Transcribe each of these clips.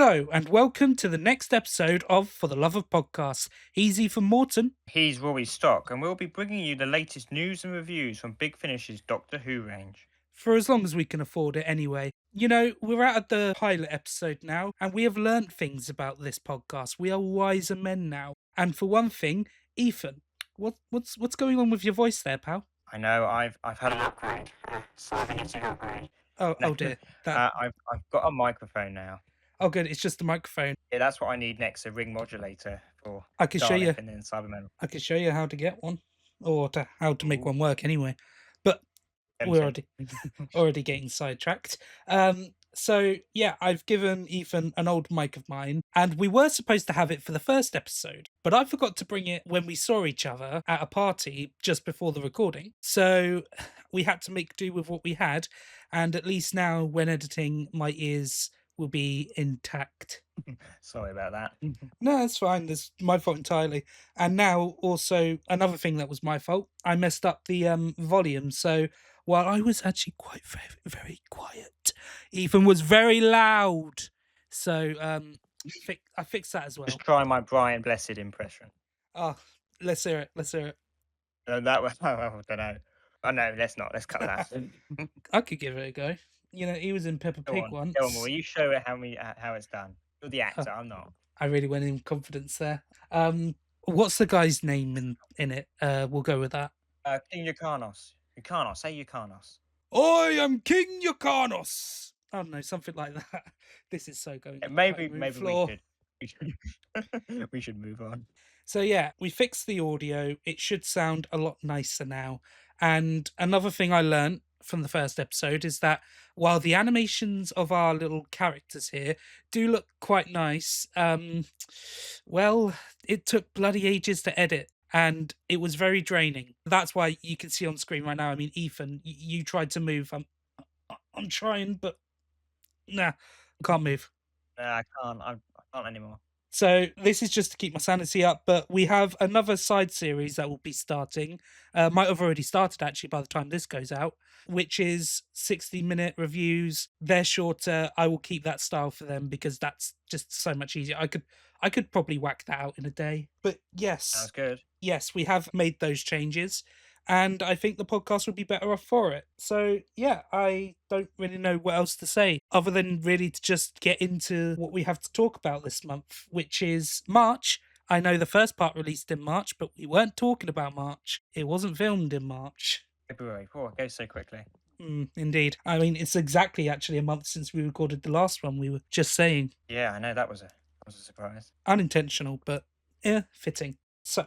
Hello, and welcome to the next episode of For the Love of Podcasts. Easy from Morton. He's Rory Stock, and we'll be bringing you the latest news and reviews from Big Finish's Doctor Who range. For as long as we can afford it anyway. You know, we're out at the pilot episode now, and we have learnt things about this podcast. We are wiser men now. And for one thing, Ethan, what's going on with your voice there, pal? I know I've had an upgrade. Upgrade. Oh dear. That I've got a microphone now. oh good, it's just a microphone. Yeah, that's what I need next, a ring modulator for I can show you. Dalek and then Cybermen. I can show you how to get one, or how to make Ooh. one work anyway. But we're already getting sidetracked. So yeah, I've given Ethan an old mic of mine, and we were supposed to have it for the first episode, but I forgot to bring it when we saw each other at a party just before the recording. So we had to make do with what we had, and at least now, when editing, my ears will be intact. Sorry about that. No, it's fine. That's my fault entirely. And now, also, another thing that was my fault, I messed up the volume. So while I was actually quite very quiet, Ethan was very loud. So I fixed that as well. Just try my Brian Blessed impression. Oh, let's hear it. Let's hear it. That was, I don't know. Oh no, let's not. Let's cut that. I could give it a go. You know, he was in Peppa Pig once. Go on, will you show it how it's done? You're the actor, I'm not. I really went in confidence there. What's the guy's name in it? We'll go with that. King Yukanos. Yukanos, say Yukanos. I am King Yukanos. I don't know, something like that. This is so going. Maybe we should move on. So yeah, we fixed the audio. It should sound a lot nicer now. And another thing I learned from the first episode is that while the animations of our little characters here do look quite nice, well, it took bloody ages to edit. And it was very draining. That's why you can see on screen right now. I mean, Ethan, you tried to move. I'm trying, but nah, I can't move. I can't. I can't anymore. So this is just to keep my sanity up. But we have another side series that will be starting. Might have already started actually by the time this goes out, which is 60-minute reviews. They're shorter. I will keep that style for them because that's just so much easier. I could probably whack that out in a day. But yes. Sounds good. Yes, we have made those changes, and I think the podcast would be better off for it. So yeah, I don't really know what else to say other than really to just get into what we have to talk about this month, which is March. I know the first part released in March, but we weren't talking about March. It wasn't filmed in March. February. Oh, it goes so quickly. Indeed. I mean, it's exactly actually a month since we recorded the last one. We were just saying. Yeah, I know that was a surprise. Unintentional, but fitting. So,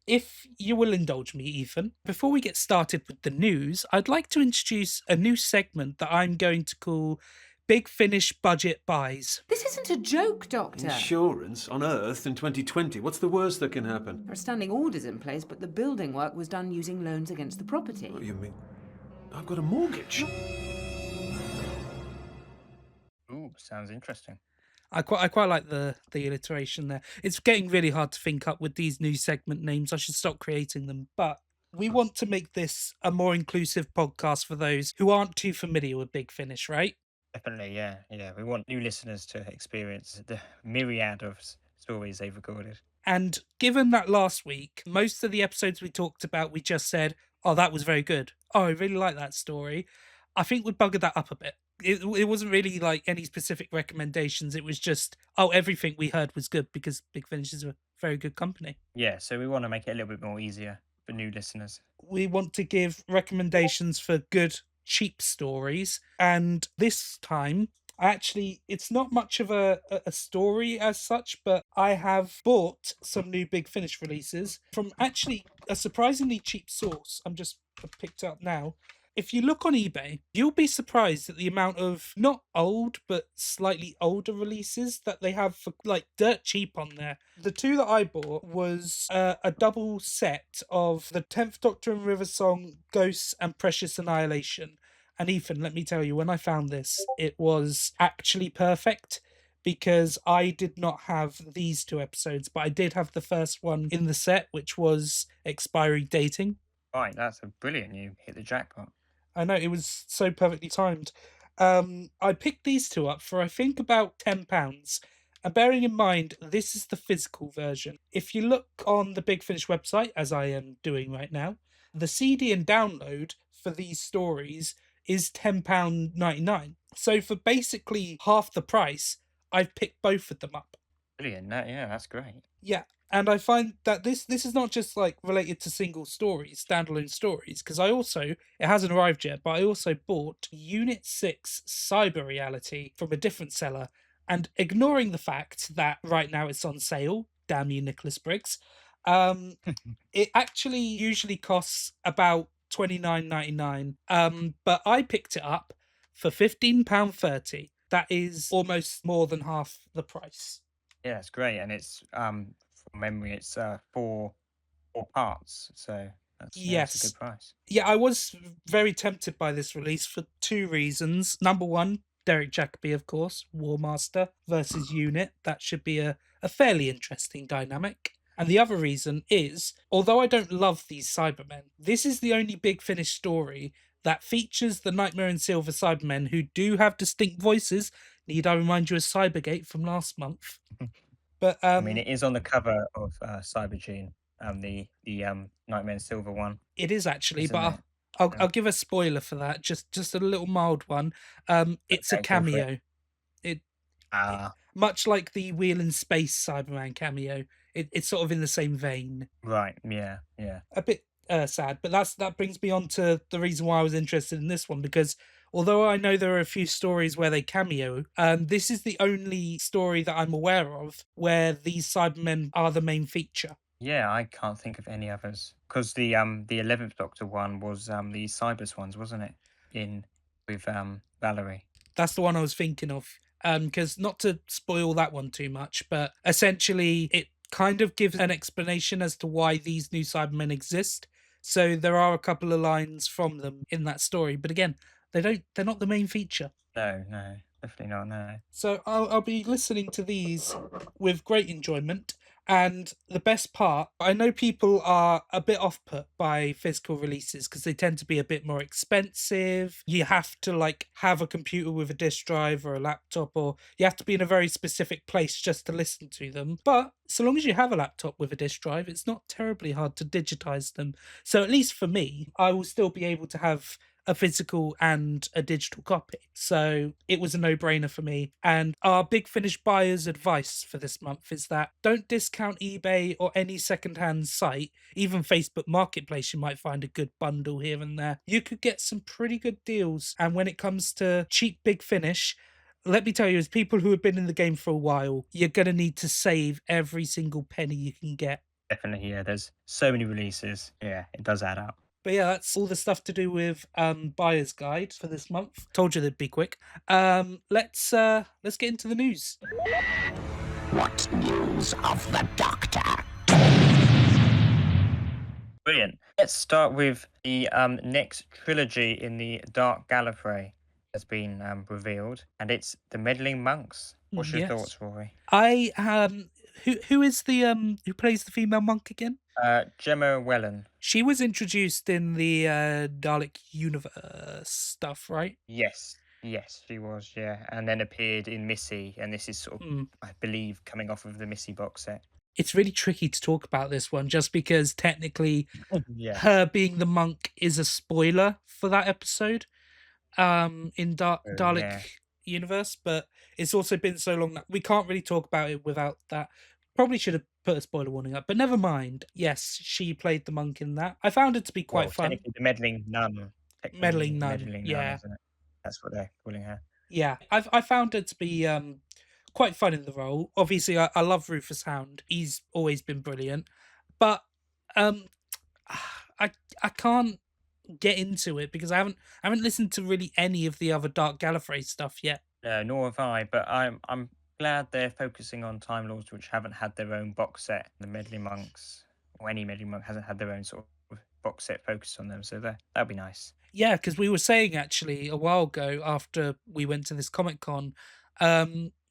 if you will indulge me, Ethan, before we get started with the news, I'd like to introduce a new segment that I'm going to call Big Finish Budget Buys. This isn't a joke, Doctor. Insurance on Earth in 2020. What's the worst that can happen? There are standing orders in place, but the building work was done using loans against the property. What do you mean? I've got a mortgage. Ooh, sounds interesting. I quite like the alliteration there. It's getting really hard to think up with these new segment names. I should stop creating them. But we want to make this a more inclusive podcast for those who aren't too familiar with Big Finish, right? Definitely, yeah. We want new listeners to experience the myriad of stories they've recorded. And given that last week, most of the episodes we talked about, we just said, oh, that was very good. Oh, I really like that story. I think we buggered that up a bit. It wasn't really like any specific recommendations. It was just, oh, everything we heard was good because Big Finish is a very good company. Yeah, so we want to make it a little bit more easier for new listeners. We want to give recommendations for good, cheap stories. And this time, actually, it's not much of a story as such, but I have bought some new Big Finish releases from actually a surprisingly cheap source. I've picked up now. If you look on eBay, you'll be surprised at the amount of not old, but slightly older releases that they have for like dirt cheap on there. The two that I bought was a double set of the 10th Doctor and River Song, Ghosts and Precious Annihilation. And Ethan, let me tell you, when I found this, it was actually perfect because I did not have these two episodes, but I did have the first one in the set, which was Expiry Dating. Right, that's brilliant. You hit the jackpot. I know, it was so perfectly timed. I picked these two up for I think about £10, And bearing in mind, this is the physical version. If you look on the Big Finish website, as I am doing right now, the CD and download for these stories is £10.99. So for basically half the price, I've picked both of them up. Brilliant. Yeah, that's great. Yeah, and I find that this is not just like related to single stories, standalone stories, because it hasn't arrived yet, but I also bought Unit 6 Cyber Reality from a different seller, and ignoring the fact that right now it's on sale, damn you, Nicholas Briggs, um, it actually usually costs about 29.99. But I picked it up for £15.30. That is almost more than half the price. Yeah, it's great, and it's from memory, it's four parts, so that's a good Yes. price. Yeah, I was very tempted by this release for two reasons. Number one, Derek Jacobi, of course, War Master versus Unit. That should be a fairly interesting dynamic. And the other reason is, although I don't love these Cybermen, this is the only Big Finish story that features the Nightmare and Silver Cybermen who do have distinct voices. Need I remind you of Cybergate from last month? But I mean, it is on the cover of Cybergene, the Nightmare and Silver one, it is actually, isn't but it? I'll give a spoiler for that. Just a little mild one. It's a Okay, go for it. cameo. It, it Ah, much like the Wheel in Space Cyberman cameo. It's sort of in the same vein. right. Yeah. A bit sad, but that brings me on to the reason why I was interested in this one, because although I know there are a few stories where they cameo, this is the only story that I'm aware of where these Cybermen are the main feature. Yeah, I can't think of any others because the 11th Doctor one was the Cybers ones, wasn't it? In with Valerie. That's the one I was thinking of. Because not to spoil that one too much, but essentially it kind of gives an explanation as to why these new Cybermen exist. So there are a couple of lines from them in that story, but again, they're not the main feature. No, definitely not. No. So I'll be listening to these with great enjoyment. And the best part, I know people are a bit off put by physical releases because they tend to be a bit more expensive. You have to like have a computer with a disk drive or a laptop, or you have to be in a very specific place just to listen to them. But so long as you have a laptop with a disk drive, it's not terribly hard to digitize them. So at least for me, I will still be able to have a physical and a digital copy. So it was a no brainer for me. And our Big Finish buyer's advice for this month is that don't discount eBay or any secondhand site, even Facebook Marketplace. You might find a good bundle here and there. You could get some pretty good deals. And when it comes to cheap Big Finish, let me tell you, as people who have been in the game for a while, you're going to need to save every single penny you can get. Definitely, yeah. There's so many releases. Yeah, it does add up. But yeah, that's all the stuff to do with buyer's guide for this month. Told you they'd be quick. Let's get into the news. What news of the Doctor? Brilliant. Let's start with the next trilogy in the Dark Gallifrey has been revealed, and it's the Meddling Monks. What's your Yes. thoughts, Rory? I who is the who plays the female monk again? Gemma Wellen. She was introduced in the Dalek universe stuff, right? Yes, she was. Yeah, and then appeared in Missy, and this is sort of, I believe, coming off of the Missy box set. It's really tricky to talk about this one just because technically Yeah. her being the monk is a spoiler for that episode in Dalek yeah. universe, but it's also been so long that we can't really talk about it without that. Probably should have put a spoiler warning up, but never mind. Yes, she played the monk in that. I found it to be quite Well, fun. technically the Meddling Nun. Meddling Nun, Meddling yeah. Nun, isn't it? That's what they're calling her. Yeah, I found her to be quite fun in the role. Obviously, I love Rufus Hound. He's always been brilliant, but I can't get into it because I haven't listened to really any of the other Dark Gallifrey stuff yet. No, nor have I. But I'm glad they're focusing on Time Lords, which haven't had their own box set. The Meddling Monks, or any Meddling Monk, hasn't had their own sort of box set focused on them. So that'd be nice. Yeah, because we were saying actually a while ago after we went to this Comic Con,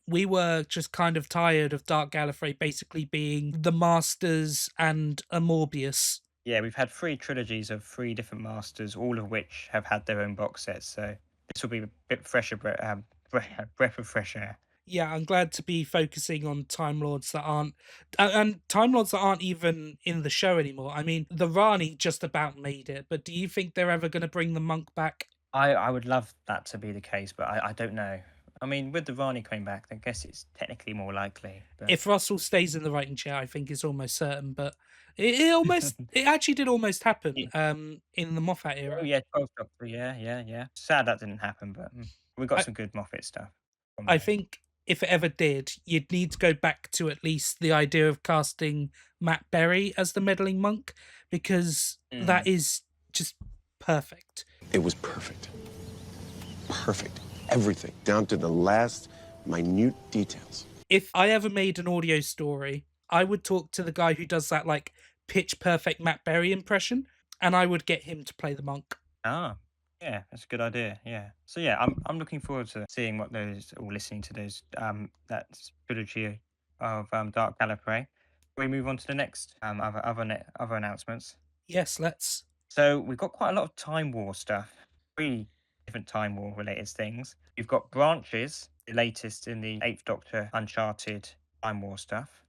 we were just kind of tired of Dark Gallifrey basically being the Masters and a Morbius. Yeah, we've had 3 trilogies of 3 different masters, all of which have had their own box sets. So this will be a bit fresher, breath of fresh air. Yeah, I'm glad to be focusing on Time Lords that aren't and Time Lords that aren't even in the show anymore. I mean, the Rani just about made it, but do you think they're ever going to bring the monk back? I would love that to be the case, but I don't know. I mean, with the Rani coming back, I guess it's technically more likely. But If Russell stays in the writing chair, I think it's almost certain, but it actually did almost happen Yeah. in the Moffat Oh era. yeah, 12th Doctor. Yeah, yeah, yeah. Sad that didn't happen, but we got I some good Moffat stuff from I there. think if it ever did, you'd need to go back to at least the idea of casting Matt Berry as the meddling monk because that Mm. is just perfect. It was perfect. Perfect. Everything, down to the last minute details. If I ever made an audio story, I would talk to the guy who does that like pitch perfect Matt Berry impression, and I would get him to play the monk. Ah, yeah, that's a good idea. Yeah. So yeah, I'm looking forward to seeing what those or listening to those that trilogy of Dark Gallifrey. We move on to the next other announcements. Yes, let's. So we've got quite a lot of Time War stuff. 3 different Time War related things. You've got Branches, the latest in the Eighth Doctor Uncharted Time War stuff.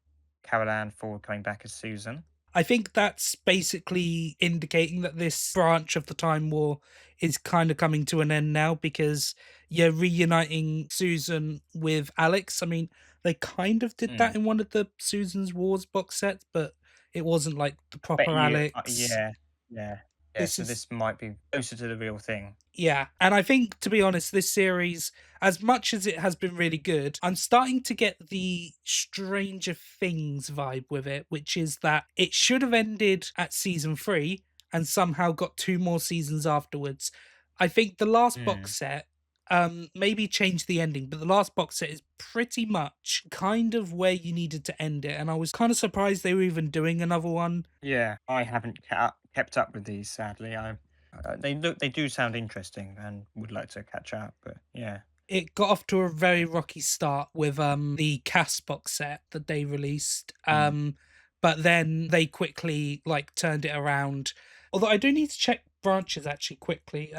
Carol Ann Ford coming back as Susan. I think that's basically indicating that this branch of the Time War is kind of coming to an end now because you're reuniting Susan with Alex. I mean, they kind of did that Mm. in one of the Susan's Wars box sets, but it wasn't like the Bet proper you, Alex. yeah, yeah, yeah. This So is this might be closer to the real thing. Yeah, and I think, to be honest, this series, as much as it has been really good, I'm starting to get the Stranger Things vibe with it, which is that it should have ended at season 3 and somehow got 2 more seasons afterwards. I think the last Mm. box set maybe changed the ending, but the last box set is pretty much kind of where you needed to end it, and I was kind of surprised they were even doing another one. Yeah, I haven't kept up with these. Sadly, they do sound interesting and would like to catch up. But yeah, It got off to a very rocky start with the cast box set that they released. Mm. But then they quickly like turned it around. Although I do need to check branches actually quickly,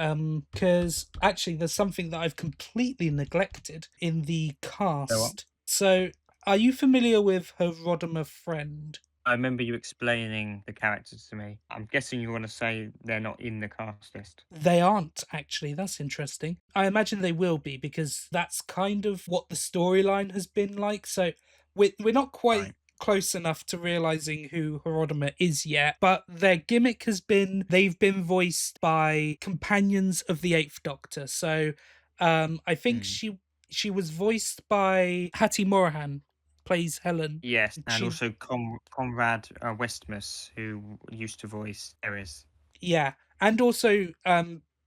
because actually there's something that I've completely neglected in the so what? cast. So are you familiar with her Rodimer friend? I remember you explaining the characters to me. I'm guessing you want to say they're not in the cast list. They aren't actually. That's interesting. I imagine they will be because that's kind of what the storyline has been like. So we're not quite Right. close enough to realizing who Hieronyma is yet, but their gimmick has been they've been voiced by companions of the Eighth Doctor. So I think Mm. she was voiced by Hattie Morahan, plays Helen. Yes, and She also Conrad Westmus, who used to voice Eris. Yeah, and also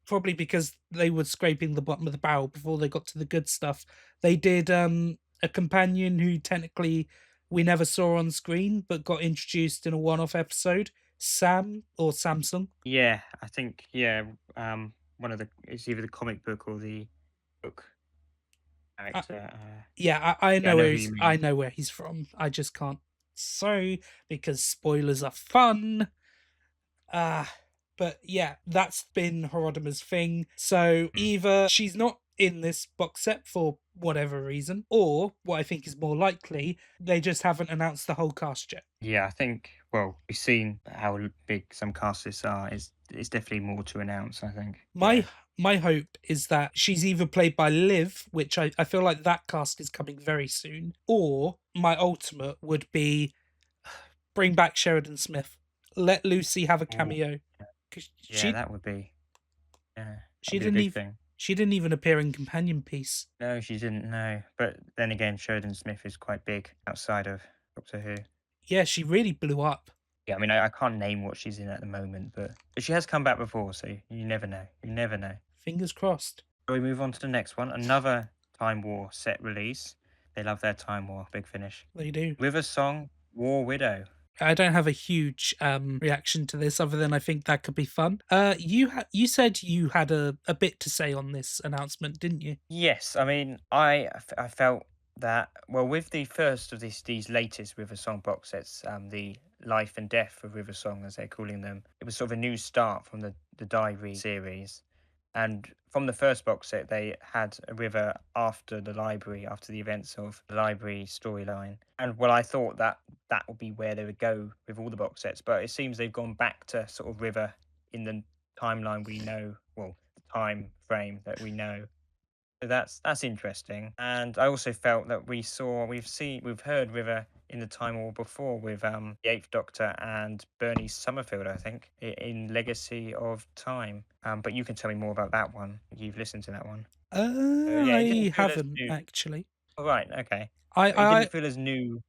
probably because they were scraping the bottom of the barrel before they got to the good stuff. They did a companion who technically we never saw on screen but got introduced in a one-off episode, Sam or Samsung. Yeah, I think one of the it's either the comic book or the book Uh, character. yeah, I Yeah, I know know where who you I mean. know where he's from. I just can't say because spoilers are fun. But yeah, that's been Herodima's thing. So Mm. either she's not in this box set for whatever reason, or what I think is more likely, they just haven't announced the whole cast yet. Yeah, I think. Well, we've seen how big some casts lists are. It's definitely more to announce. I think. My Yeah. my hope is that she's either played by Liv, which I feel like that cast is coming very soon, or my ultimate would be bring back Sheridan Smith. Let Lucy have a Oh, cameo. 'Cause yeah, that would be. Yeah, she that'd be a didn't big even thing. she didn't even appear in Companion Piece. No, she didn't know. But then again, Sheridan Smith is quite big outside of Doctor Who. Yeah, she really blew up. Yeah, I mean, I can't name what she's in at the moment, but she has come back before, so you never know. You never know. Fingers crossed. So we move on to the next one. Another Time War set release. They love their Time War. Big finish. They do. River Song War Widow. I don't have a huge reaction to this other than I think that could be fun. You said you had a bit to say on this announcement, didn't you? Yes, I mean, I felt that well with the first of these latest River Song box sets, the Life and Death of River Song as they're calling them, it was sort of a new start from the Diary series. And from the first box set, they had a river after the library, after the events of the library storyline. And well, I thought that that would be where they would go with all the box sets, but it seems they've gone back to sort of river in the timeline we know, well, the time frame that we know. So that's interesting. And I also felt that we've heard River in the Time War before with the Eighth Doctor and Bernie Summerfield, I think, in Legacy of Time. But you can tell me more about that one. You've listened to that one. Yeah, it didn't I feel as haven't new. actually. Oh, right, okay. I But it didn't I feel as new.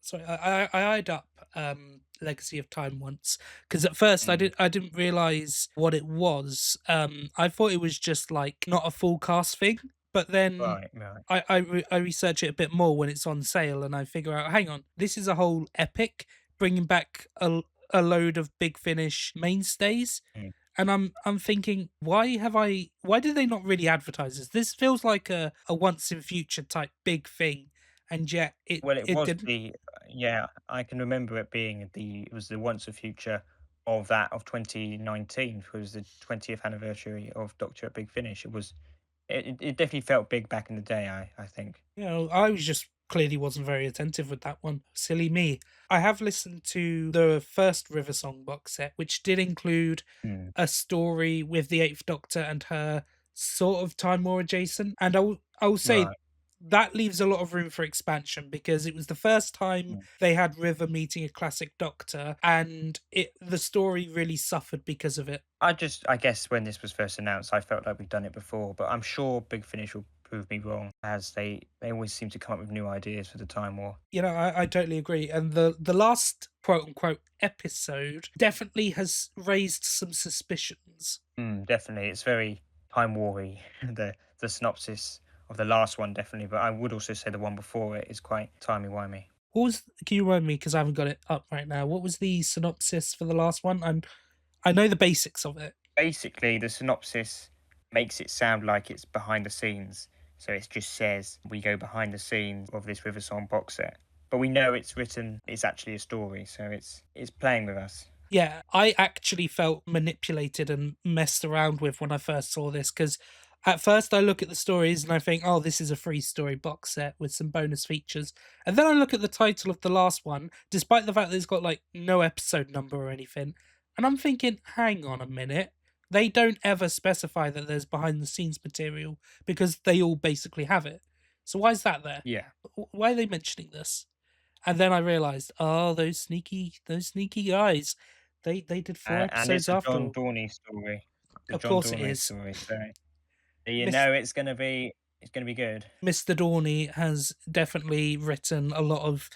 sorry, I eyed up Legacy of Time once because at first Mm, I didn't realize what it was. I thought it was just like not a full cast thing, but then right, right. I research it a bit more when it's on sale, and I figure out, hang on, this is a whole epic, bringing back a load of Big Finish mainstays. Mm. And I'm thinking, why did they not really advertise this? This feels like a once in future type big thing, and yet Well, it it was didn't. yeah, I can remember it being it was the once a future of that of 2019, which was the 20th anniversary of Doctor at Big Finish. It definitely felt big back in the day, I think. You know, I was just clearly wasn't very attentive with that one. Silly me. I have listened to the first River Song box set, which did include Mm, a story with the Eighth Doctor and her sort of Time War adjacent. And I will say right. that leaves a lot of room for expansion because it was the first time Mm. they had River meeting a classic Doctor, and the story really suffered because of it. I guess when this was first announced, I felt like we'd done it before, but I'm sure Big Finish will prove me wrong, as they always seem to come up with new ideas for the Time War. You know, I totally agree. And the last quote unquote episode definitely has raised some suspicions. Definitely, it's very Time War-y, the synopsis of the last one, definitely, but I would also say the one before it is quite timey-wimey. What was? Can you remind me? Because I haven't got it up right now. What was the synopsis for the last one? I know the basics of it. Basically, the synopsis makes it sound like it's behind the scenes. So it just says we go behind the scenes of this River Song box set. But we know it's actually a story, so it's playing with us. Yeah, I actually felt manipulated and messed around with when I first saw this because at first I look at the stories and I think, oh, this is a free story box set with some bonus features. And then I look at the title of the last one, despite the fact that it's got like no episode number or anything. And I'm thinking, hang on a minute. They don't ever specify that there's behind the scenes material because they all basically have it. So why is that there? Yeah. Why are they mentioning this? And then I realized, oh, those sneaky guys. They did 4 And it's episodes a after John all. Dorney story. The Of John course it Dorney is. story. So you Miss know it's gonna be good. Mr. Dorney has definitely written a lot of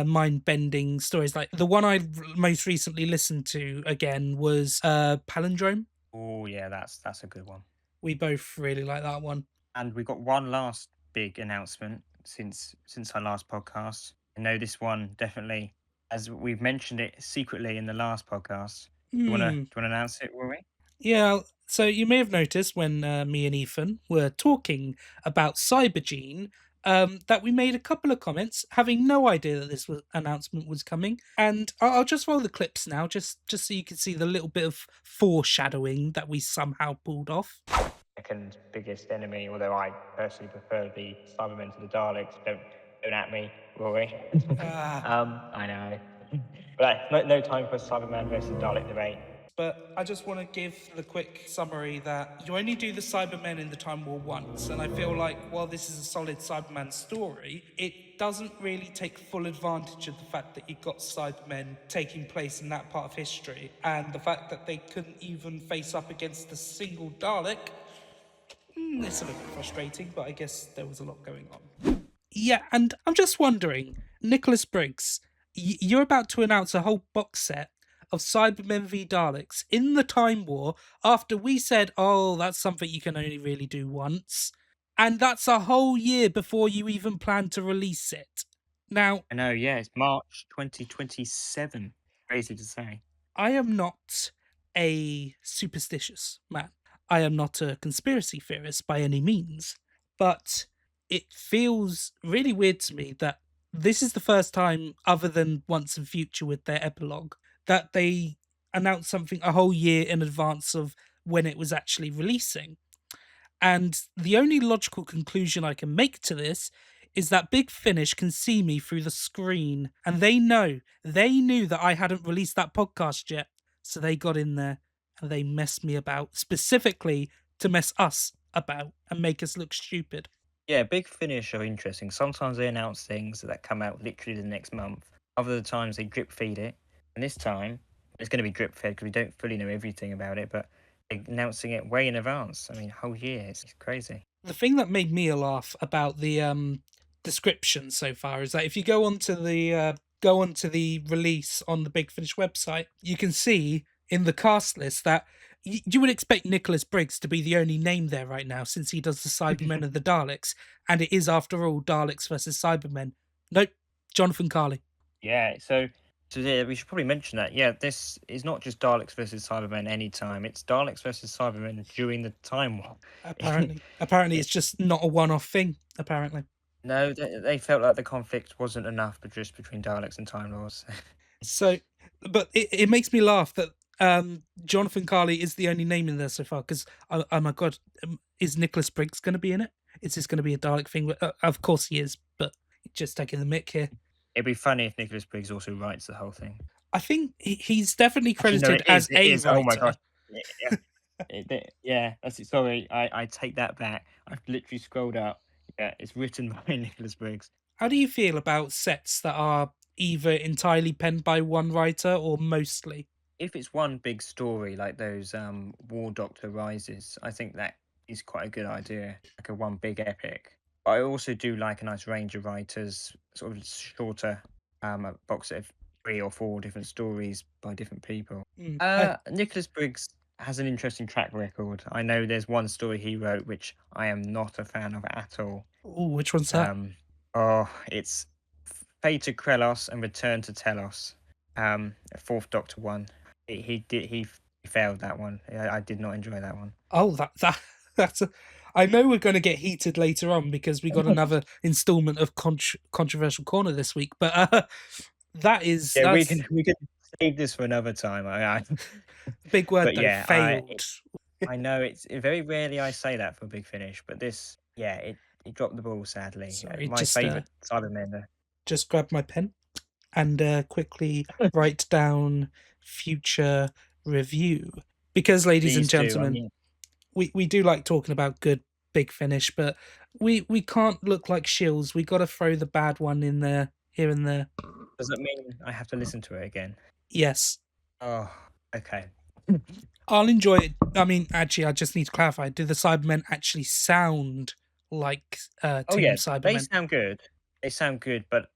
mind-bending stories. Like the one I most recently listened to again was Palindrome. Oh yeah, that's a good one. We both really like that one. And we got one last big announcement since our last podcast. I know this one definitely, as we've mentioned it secretly in the last podcast. Do you wanna announce it, Rory? Yeah, so you may have noticed when me and Ethan were talking about Cybergene, that we made a couple of comments, having no idea that this announcement was coming. And I'll just roll the clips now, just so you can see the little bit of foreshadowing that we somehow pulled off. Second biggest enemy, although I personally prefer the Cybermen to the Daleks. Don't at me, Rory. I know. But no time for Cyberman versus Dalek debate. But I just want to give the quick summary that you only do the Cybermen in the Time War once, and I feel like while this is a solid Cyberman story, it doesn't really take full advantage of the fact that you've got Cybermen taking place in that part of history, and the fact that they couldn't even face up against a single Dalek. It's a little bit frustrating, but I guess there was a lot going on. Yeah, and I'm just wondering, Nicholas Briggs, you're about to announce a whole box set of Cybermen v Daleks in the Time War after we said, oh, that's something you can only really do once. And that's a whole year before you even plan to release it. Now, I know, yeah, it's March 2027. Crazy to say. I am not a superstitious man. I am not a conspiracy theorist by any means. But it feels really weird to me that this is the first time, other than Once and Future with their epilogue, that they announce something a whole year in advance of when it was actually releasing. And the only logical conclusion I can make to this is that Big Finish can see me through the screen, and they knew that I hadn't released that podcast yet. So they got in there and they messed me about, specifically to mess us about and make us look stupid. Yeah, Big Finish are interesting. Sometimes they announce things that come out literally the next month. Other times they drip feed it. And this time, it's going to be drip fed because we don't fully know everything about it, but they're announcing it way in advance. I mean, whole year. It's crazy. The thing that made me laugh about the description so far is that if you go onto the release on the Big Finish website, you can see in the cast list that you would expect Nicholas Briggs to be the only name there right now, since he does the Cybermen and the Daleks, and it is, after all, Daleks versus Cybermen. Nope, Jonathan Carley. Yeah, so yeah, we should probably mention that. Yeah, this is not just Daleks versus Cybermen anytime. It's Daleks versus Cybermen during the Time War. Apparently, it's just not a one-off thing. Apparently, No, they felt like the conflict wasn't enough, but just between Daleks and Time Lords. so, but it makes me laugh that Jonathan Carley is the only name in there so far. Because oh my god, is Nicholas Briggs going to be in it? Is this going to be a Dalek thing? Of course he is, but just taking the mick here. It'd be funny if Nicholas Briggs also writes the whole thing. I think he's definitely Actually, no, credited it as is, it a is. writer. Oh my gosh. Yeah, that's it. Sorry, I take that back. I've literally scrolled up. Yeah, it's written by Nicholas Briggs. How do you feel about sets that are either entirely penned by one writer or mostly? If it's one big story like those War Doctor Rises, I think that is quite a good idea, like a one big epic. But I also do like a nice range of writers, sort of shorter a box set of 3 or 4 different stories by different people. Nicholas Briggs has an interesting track record. I know there's one story he wrote which I am not a fan of at all. Oh, which one's that? It's Fade to Krelos and Return to Telos. A Fourth Doctor one. He failed that one. I did not enjoy that one. Oh, that's a. I know we're going to get heated later on because we got another installment of Controversial Corner this week, but that is. Yeah, we can save this for another time. Big word But though, yeah, failed. I know it's very rarely I say that for Big Finish, but this, yeah, it dropped the ball sadly. Sorry, My just, favourite Cybermen though. Just grab my pen and quickly write down future review. Because, ladies and Please do, I gentlemen, mean- we do like talking about good Big Finish, but we can't look like shills. We got to throw the bad one in there, here and there. Does that mean I have to listen to it again? Yes. Oh, okay. I'll enjoy it. I mean, actually, I just need to clarify. Do the Cybermen actually sound like Team Cybermen? They sound good. They sound good, but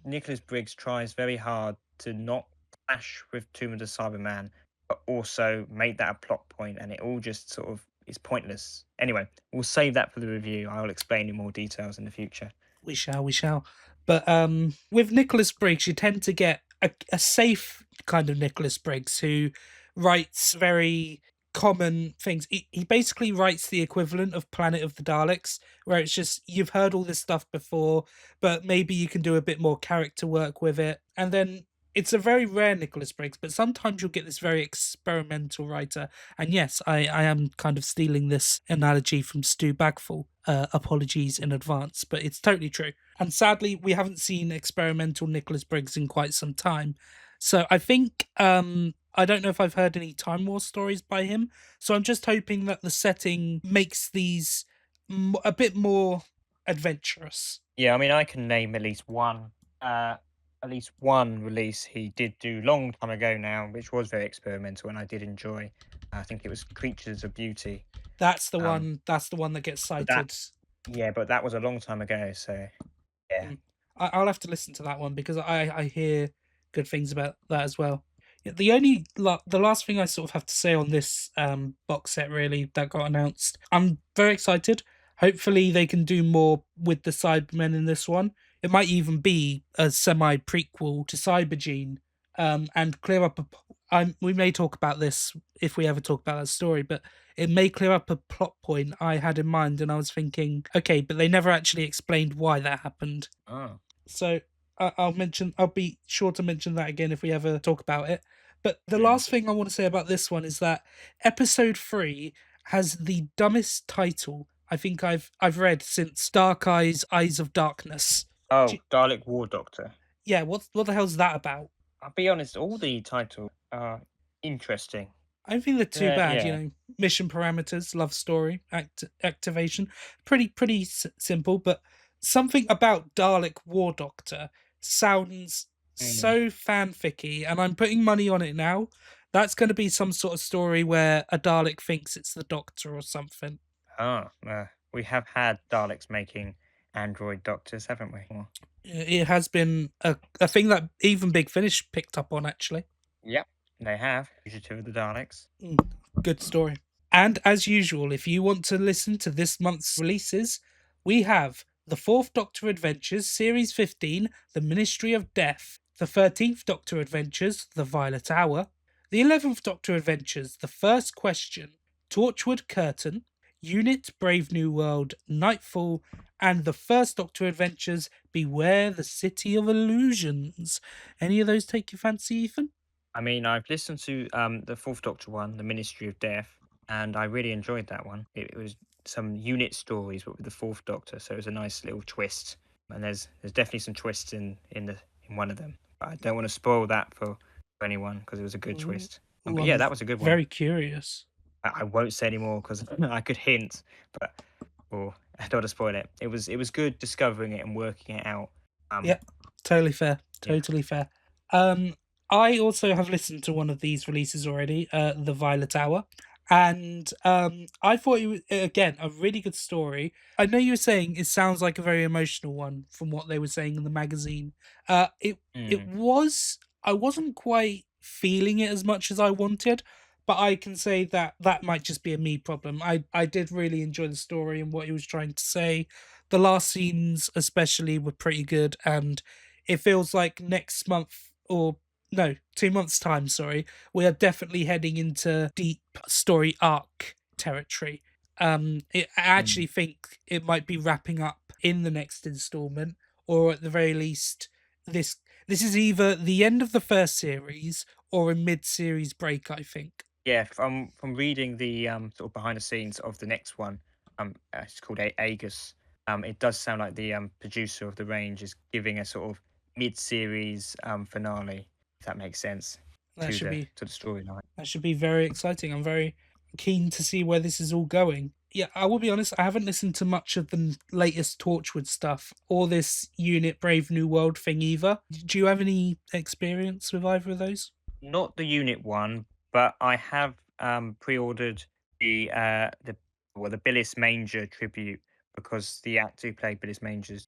Nicholas Briggs tries very hard to not clash with Tomb of the Cyberman, but also make that a plot point, and it all just sort of is pointless. Anyway, we'll save that for the review. I'll explain in more details in the future. We shall. But with Nicholas Briggs, you tend to get a safe kind of Nicholas Briggs who writes very common things. He basically writes the equivalent of Planet of the Daleks, where it's just, you've heard all this stuff before, but maybe you can do a bit more character work with it. And then it's a very rare Nicholas Briggs, but sometimes you'll get this very experimental writer. And yes, I am kind of stealing this analogy from Stu Bagful. Apologies in advance, but it's totally true. And sadly, we haven't seen experimental Nicholas Briggs in quite some time. So I think, I don't know if I've heard any Time War stories by him. So I'm just hoping that the setting makes these a bit more adventurous. Yeah, I mean, I can name at least one release he did do long time ago now, which was very experimental and I did enjoy. I think it was Creatures of Beauty. That's the one. That's the one that gets cited. Yeah, but that was a long time ago, so yeah. I'll have to listen to that one because I hear good things about that as well. The last thing I sort of have to say on this box set really that got announced, I'm very excited. Hopefully they can do more with the Cybermen in this one. It might even be a semi-prequel to Cybergene, and clear up we may talk about this if we ever talk about that story, but it may clear up a plot point I had in mind, and I was thinking, okay, but they never actually explained why that happened. Oh. So I'll be sure to mention that again if we ever talk about it. But the last thing I want to say about this one is that episode 3 has the dumbest title I think I've read since Dark Eyes, Eyes of Darkness. Oh, Dalek War Doctor. Yeah, what the hell's that about? I'll be honest, all the titles are interesting. I don't think they're too bad. Yeah. Mission parameters, love story, activation, pretty simple. But something about Dalek War Doctor sounds so fanficky, and I'm putting money on it now. That's going to be some sort of story where a Dalek thinks it's the Doctor or something. Oh, we have had Daleks making android doctors, haven't we? It has been a thing that even Big Finish picked up on, actually. Yep, they have. Fugitive of the Daleks. Good story. And as usual, if you want to listen to this month's releases, we have The Fourth Doctor Adventures, Series 15, The Ministry of Death, The 13th Doctor Adventures, The Violet Hour, The 11th Doctor Adventures, The First Question, Torchwood Curtain, Unit Brave New World, Nightfall, and The First Doctor Adventures, Beware the City of Illusions. Any of those take your fancy, Ethan? I mean, I've listened to the Fourth Doctor one, The Ministry of Death, and I really enjoyed that one. It was some unit stories, but with the Fourth Doctor, so it was a nice little twist. And there's definitely some twists in one of them. But I don't want to spoil that for anyone because it was a good twist. But yeah, that was a good one. Very curious. I won't say any more because I could hint, but I don't want to spoil it. It was good discovering it and working it out. Yeah, totally fair. Totally fair. I also have listened to one of these releases already, The Violet Hour, and I thought it was, again, a really good story. I know you were saying it sounds like a very emotional one from what they were saying in the magazine. It was. I wasn't quite feeling it as much as I wanted, but I can say that might just be a me problem. I did really enjoy the story and what he was trying to say. The last scenes especially were pretty good, and it feels like next month, or no, 2 months time, sorry, we are definitely heading into deep story arc territory. I actually think it might be wrapping up in the next installment, or at the very least, this is either the end of the first series or a mid-series break, I think. Yeah, from reading the sort of behind the scenes of the next one, it's called Aegis. It does sound like the producer of the range is giving a sort of mid-series finale, if that makes sense, That should be to the storyline. That should be very exciting. I'm very keen to see where this is all going. Yeah, I will be honest, I haven't listened to much of the latest Torchwood stuff or this Unit Brave New World thing either. Do you have any experience with either of those? Not the unit one, but I have pre-ordered the Billis Manger tribute because the actor who played Billis Manger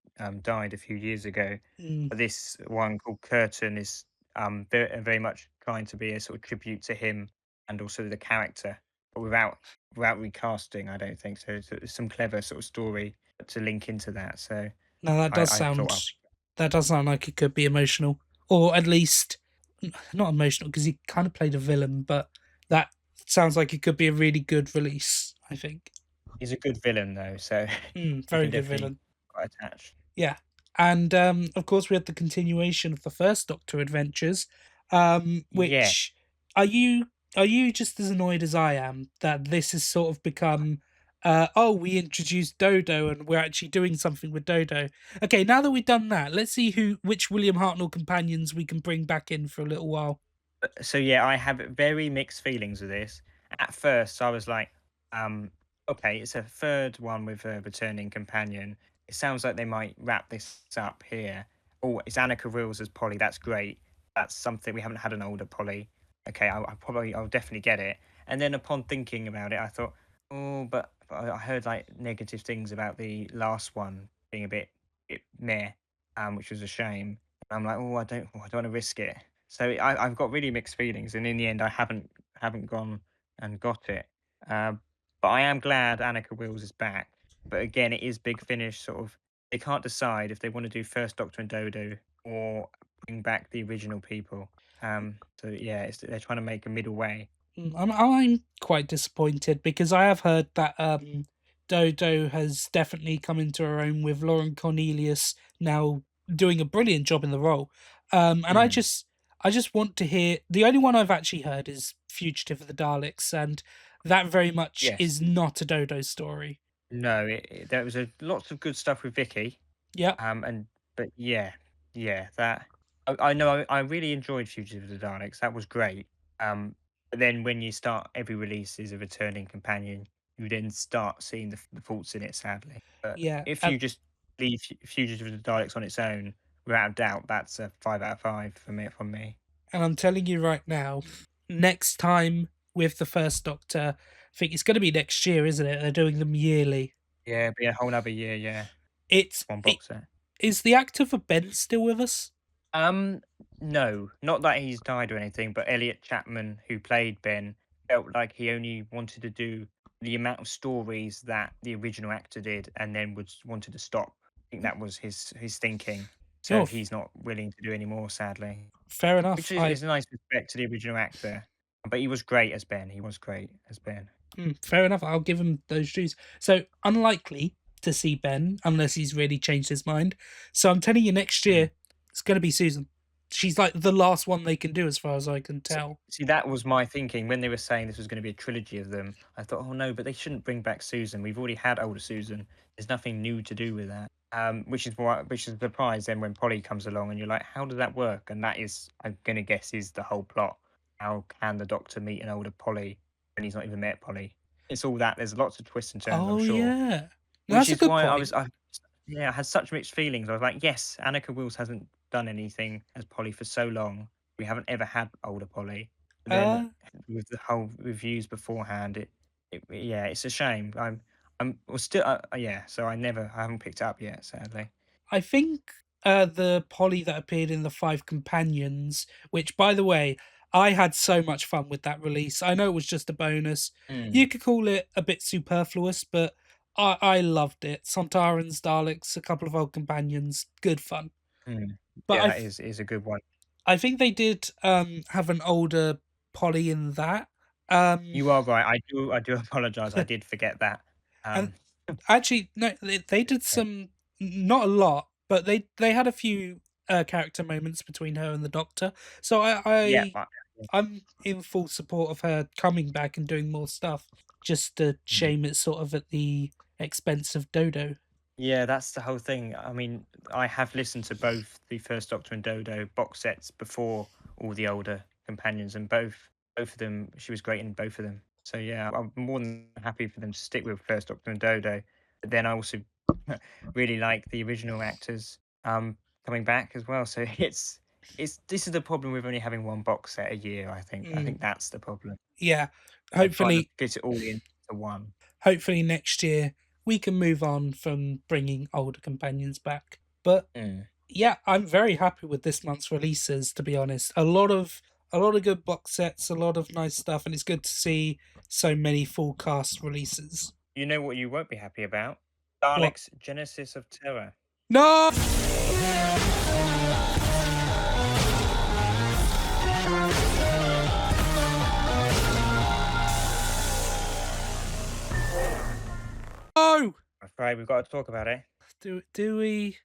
died a few years ago. But this one called Curtain is very much trying to be a sort of tribute to him and also the character, but without recasting. I don't think so. It's some clever sort of story to link into that. So No, that does sound like it could be emotional, or at least not emotional because he kind of played a villain, but that sounds like it could be a really good release, I think. He's a good villain though, so very good villain. Quite attached. Yeah, and of course we had the continuation of the first Doctor Adventures, which are you just as annoyed as I am that this has sort of become we introduced Dodo and we're actually doing something with Dodo. Okay, now that we've done that, let's see which William Hartnell companions we can bring back in for a little while. So yeah, I have very mixed feelings with this. At first, I was like, okay, it's a third one with a returning companion. It sounds like they might wrap this up here. Oh, it's Annika Wills as Polly. That's great. That's something we haven't had an older Polly. Okay, I'll definitely get it. And then upon thinking about it, I thought, but I heard like negative things about the last one being a bit meh, which was a shame. I'm like, I don't want to risk it. So I've got really mixed feelings, and in the end, I haven't gone and got it. But I am glad Annika Wills is back. But again, it is Big Finish sort of. They can't decide if they want to do First Doctor and Dodo or bring back the original people. So yeah, they're trying to make a middle way. I'm quite disappointed because I have heard that Dodo has definitely come into her own with Lauren Cornelius now doing a brilliant job in the role. And I just want to hear. The only one I've actually heard is Fugitive of the Daleks, and that very much Yes. is not a Dodo story. No, there was lots of good stuff with Vicky. Yep. But yeah, that I know I really enjoyed Fugitive of the Daleks. That was great. But then when you start every release is a returning companion, you then start seeing the faults in it. Sadly, but Yeah. if you just leave Fugitive of the Daleks on its own, without a doubt, that's a 5 out of 5 for me from me. And I'm telling you right now, next time with the first Doctor, I think it's going to be next year, isn't it? They're doing them yearly. Yeah, it'll be a whole other year. Yeah, It's one it, box set. is the actor for Ben still with us? Um, no, not that he's died or anything, but Elliot Chapman, who played Ben, felt like he only wanted to do the amount of stories that the original actor did, and then wanted to stop. I think that was his thinking. Oh, So he's not willing to do any more, sadly. fair enough. Which is a nice respect to the original actor. But he was great as Ben. He was great as Ben. Fair enough. I'll give him those dues. So unlikely to see Ben unless he's really changed his mind. So I'm telling you, next year it's going to be Susan. She's like the last one they can do, as far as I can tell. See, that was my thinking when they were saying this was going to be a trilogy of them. I thought, oh no, but they shouldn't bring back Susan. We've already had older Susan. There's nothing new to do with that. Which is the surprise then when Polly comes along and you're like, how does that work? And that is, I'm gonna guess, is the whole plot. How can the Doctor meet an older Polly when he's not even met Polly? It's all that. There's lots of twists and turns, I'm Oh sure. yeah, no, Which that's a is good why point. I had such mixed feelings. I was like, yes, Annika Wills hasn't done anything as Polly for so long. We haven't ever had older Polly. But then with the whole reviews beforehand, yeah, it's a shame. I'm well, still yeah. So I haven't picked it up yet, sadly. I think the Polly that appeared in the Five Companions, which, by the way, I had so much fun with that release. I know it was just a bonus. You could call it a bit superfluous, but I loved it. Sontarans, Daleks, a couple of old companions, good fun. But Yeah, that is a good one. I think they did have an older Polly in that. You are right. I do apologize. I did forget that. And actually, no, they did some, not a lot, but they had a few character moments between her and the Doctor. So Yeah, I'm in full support of her coming back and doing more stuff. Just a shame it's sort of at the expense of Dodo. yeah, that's the whole thing. I mean, I have listened to both the First Doctor and Dodo box sets before all the older companions, and both of them, she was great in both of them. So yeah, I'm more than happy for them to stick with First Doctor and Dodo. But then I also really like the original actors coming back as well. So this is the problem with only having one box set a year. I think that's the problem. Yeah, I'm trying to hopefully fit it all into one. hopefully next year we can move on from bringing older companions back. But yeah, I'm very happy with this month's releases, to be honest. A lot of good box sets, a lot of nice stuff, and it's good to see so many full cast releases. You know what you won't be happy about? What? Daleks Genesis of Terror. No! No! I'm afraid we've got to talk about it. Do we?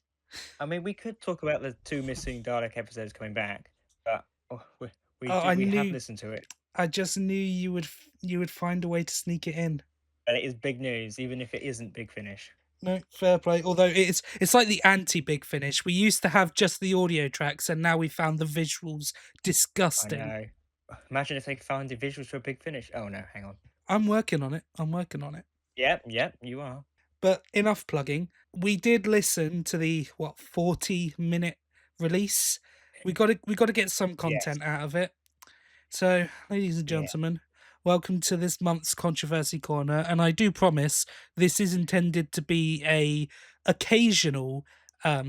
I mean, we could talk about the 2 missing Dalek episodes coming back, but we Oh, I have knew- listened to it. I just knew you would find a way to sneak it in. And it is big news, even if it isn't Big Finish. No, fair play. Although it's like the anti Big Finish. We used to have just the audio tracks, and now we found the visuals I disgusting. know. Imagine if they could find the visuals for a Big Finish. Oh no, hang on. I'm working on it. Yep, you are. But enough plugging. We did listen to the 40-minute release. We got to get some content out of it. So, ladies and Yeah. gentlemen, welcome to this month's Controversy Corner, and I do promise this is intended to be a occasional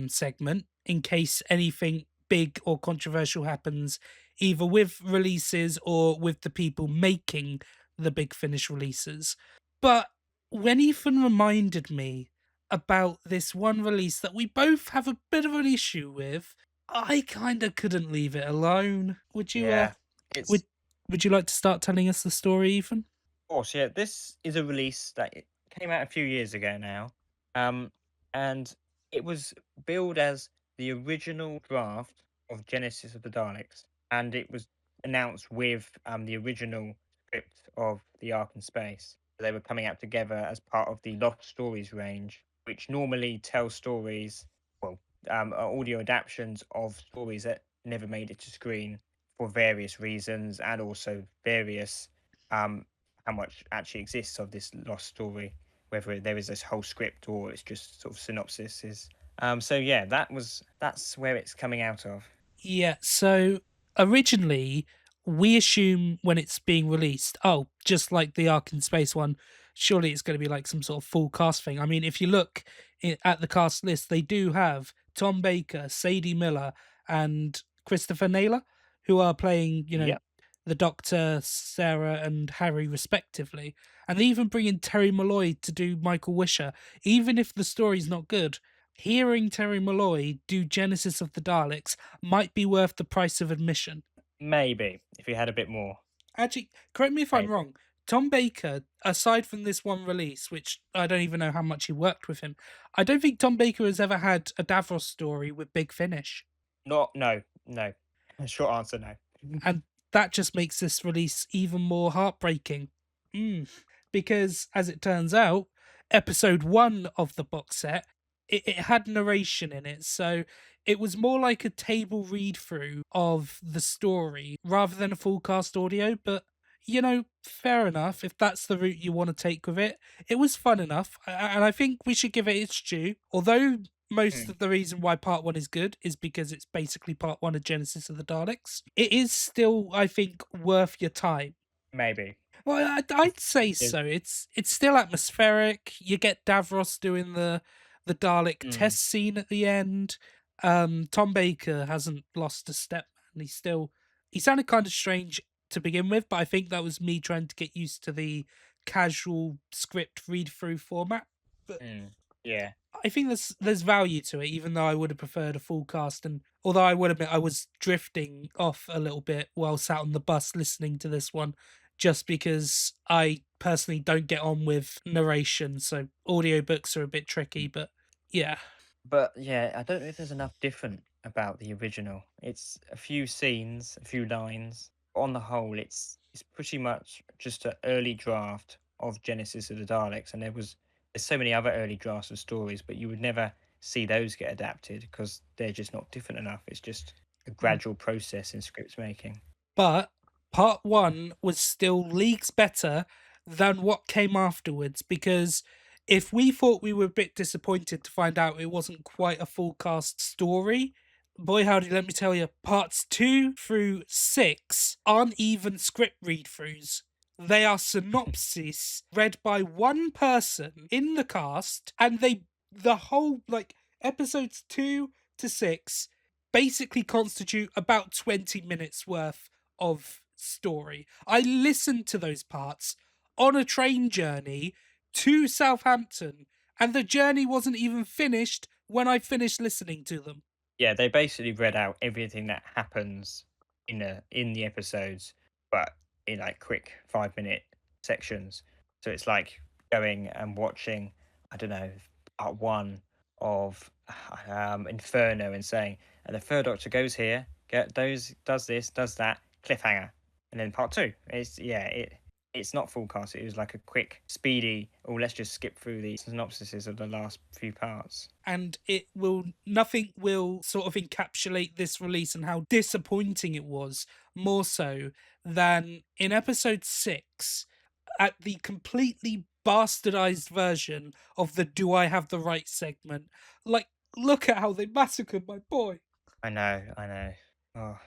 segment in case anything big or controversial happens, either with releases or with the people making the Big Finish releases. But when Ethan reminded me about this one release that we both have a bit of an issue with, I kind of couldn't leave it alone. Would you? Yeah. It's Would you like to start telling us the story, Ethan? Of course, yeah. This is a release that it came out a few years ago now, and it was billed as the original draft of Genesis of the Daleks. and it was announced with the original script of the Ark in Space. They were coming out together as part of the Lost Stories range, which normally tells stories, well, are audio adaptations of stories that never made it to screen for various reasons, and also various how much actually exists of this lost story, whether there is this whole script or it's just sort of synopsises. So yeah, that's where it's coming out of. Yeah, so originally we assume when it's being released, oh, just like the Ark in Space one, surely it's going to be like some sort of full cast thing. I mean, if you look at the cast list, they do have Tom Baker, Sadie Miller, and Christopher Naylor, who are playing, Yep. the Doctor, Sarah, and Harry respectively. And they even bring in Terry Malloy to do Michael Wisher, even if the story's not good. Hearing Terry Malloy do Genesis of the Daleks might be worth the price of admission. Maybe if you had a bit more. Actually, correct me if I'm Maybe. wrong. Tom Baker, aside from this one release, which I don't even know how much he worked with him, I don't think Tom Baker has ever had a Davros story with Big Finish. No. Short answer, no. And that just makes this release even more heartbreaking. Because, as it turns out, episode 1 of the box set, it had narration in it, so it was more like a table read through of the story rather than a full cast audio. But fair enough if that's the route you want to take with it. It was fun enough, and I think we should give it its due. Although most Mm, of the reason why part 1 is good is because it's basically part 1 of Genesis of the Daleks, it is still, I think, worth your time. maybe. Well, I'd say so. It's still atmospheric. You get Davros doing the Dalek Mm, test scene at the end. Tom Baker hasn't lost a step, and he sounded kind of strange to begin with, but I think that was me trying to get used to the casual script read through format. But mm, yeah. I think there's value to it, even though I would have preferred a full cast. And although I would admit I was drifting off a little bit while sat on the bus listening to this one, just because I personally don't get on with narration, so audiobooks are a bit tricky. But yeah, But yeah, I don't know if there's enough different about the original. It's a few scenes, a few lines. On the whole, it's pretty much just an early draft of Genesis of the Daleks, and there's so many other early drafts of stories, but you would never see those get adapted because they're just not different enough. It's just a gradual process in script making. but part 1 was still leagues better than what came afterwards, because if we thought we were a bit disappointed to find out it wasn't quite a full cast story, boy howdy, let me tell you, parts 2 through 6 aren't even script read throughs. They are synopses read by one person in the cast, and the whole, like, episodes 2 to 6 basically constitute about 20 minutes worth of story. I listened to those parts on a train journey to Southampton, and the journey wasn't even finished when I finished listening to them. Yeah, they basically read out everything that happens in the episodes, but in like quick 5 minute sections. So it's like going and watching, I don't know, part 1 of Inferno and saying, and the third Doctor goes here, does this, does that, cliffhanger, and then part 2. It's not full cast. It was like a quick, speedy. Oh, let's just skip through the synopsises of the last few parts. And nothing will sort of encapsulate this release and how disappointing it was more so than in episode 6 at the completely bastardized version of the Do I Have the Right segment. Like, look at how they massacred my boy. I know. Oh,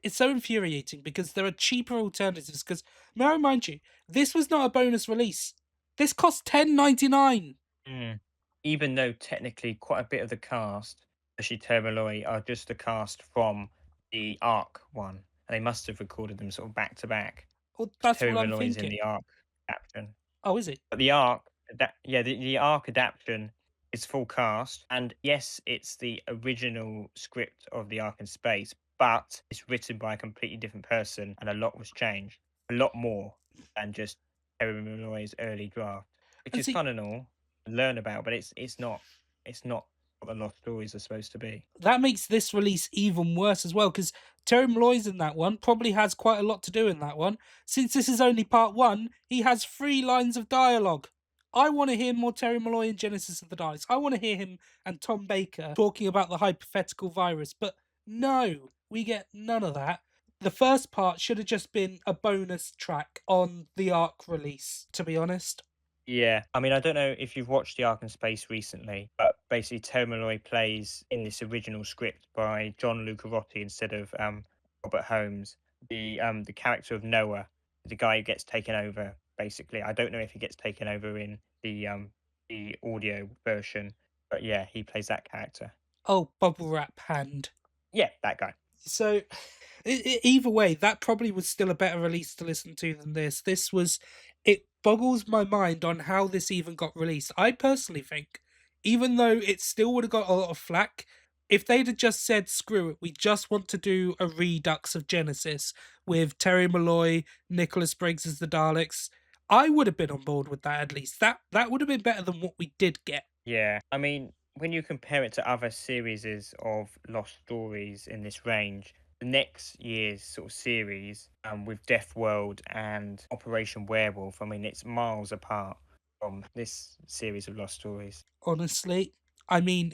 It's so infuriating because there are cheaper alternatives. Because may I remind you, this was not a bonus release. This cost $10.99. mm. Even though technically quite a bit of the cast, especially Terry Malloy, are just the cast from the Arc one, and they must have recorded them sort of back to back. Well, that's Terry what I'm Malloy's in thinking. the Arc adaptation. Oh, is it? But the Arc, the Arc adaptation is full cast, and yes, it's the original script of the Ark in Space, but it's written by a completely different person, and a lot was changed, a lot more than just Terry Malloy's early draft, which And is see, fun and all, to learn about, but it's not what the Lost Stories are supposed to be. That makes this release even worse as well, because Terry Malloy's in that one, probably has quite a lot to do in that one. Since this is only part one, he has 3 lines of dialogue. I want to hear more Terry Malloy in Genesis of the Daleks. I want to hear him and Tom Baker talking about the hypothetical virus, but no, we get none of that. The first part should have just been a bonus track on the Ark release, to be honest. Yeah, I mean, I don't know if you've watched The Ark in Space recently, but basically Terry Malloy plays in this original script by John Lucarotti instead of Robert Holmes, the character of Noah, the guy who gets taken over. Basically, I don't know if he gets taken over in the audio version, but yeah, he plays that character. Oh, bubble wrap hand. Yeah, that guy. So, either way, that probably was still a better release to listen to than this. This was, it boggles my mind on how this even got released. I personally think, even though it still would have got a lot of flack, if they'd have just said, screw it, we just want to do a redux of Genesis with Terry Malloy, Nicholas Briggs as the Daleks, I would have been on board with that at least. That would have been better than what we did get. Yeah, I mean, when you compare it to other series of Lost Stories in this range, the next year's sort of series, with Death World and Operation Werewolf, I mean, it's miles apart from this series of Lost Stories. Honestly, I mean,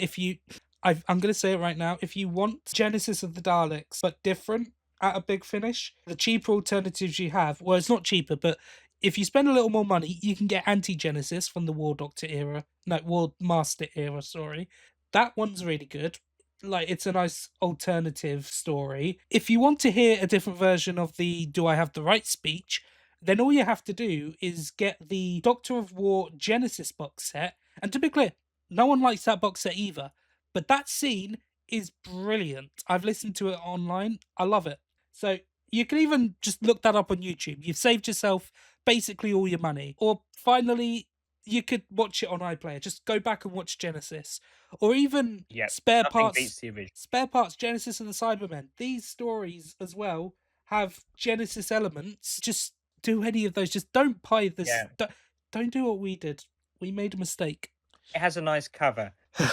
I'm going to say it right now, if you want Genesis of the Daleks, but different at a big finish, the cheaper alternatives you have, well, it's not cheaper, but if you spend a little more money, you can get Anti-Genesis from the War Doctor era. No, War Master era, sorry. That one's really good. Like, it's a nice alternative story. If you want to hear a different version of the Do I Have the Right speech, then all you have to do is get the Doctor of War Genesis box set. And to be clear, no one likes that box set either. But that scene is brilliant. I've listened to it online. I love it. So you can even just look that up on YouTube. You've saved yourself basically all your money. Or finally, you could watch it on iPlayer. Just go back and watch Genesis. Or even Yep, Spare nothing Parts. beats the original. Spare Parts, Genesis and the Cybermen. These stories as well have Genesis elements. Just do any of those. Just don't buy this. Yeah. Don't do what we did. We made a mistake. It has a nice cover.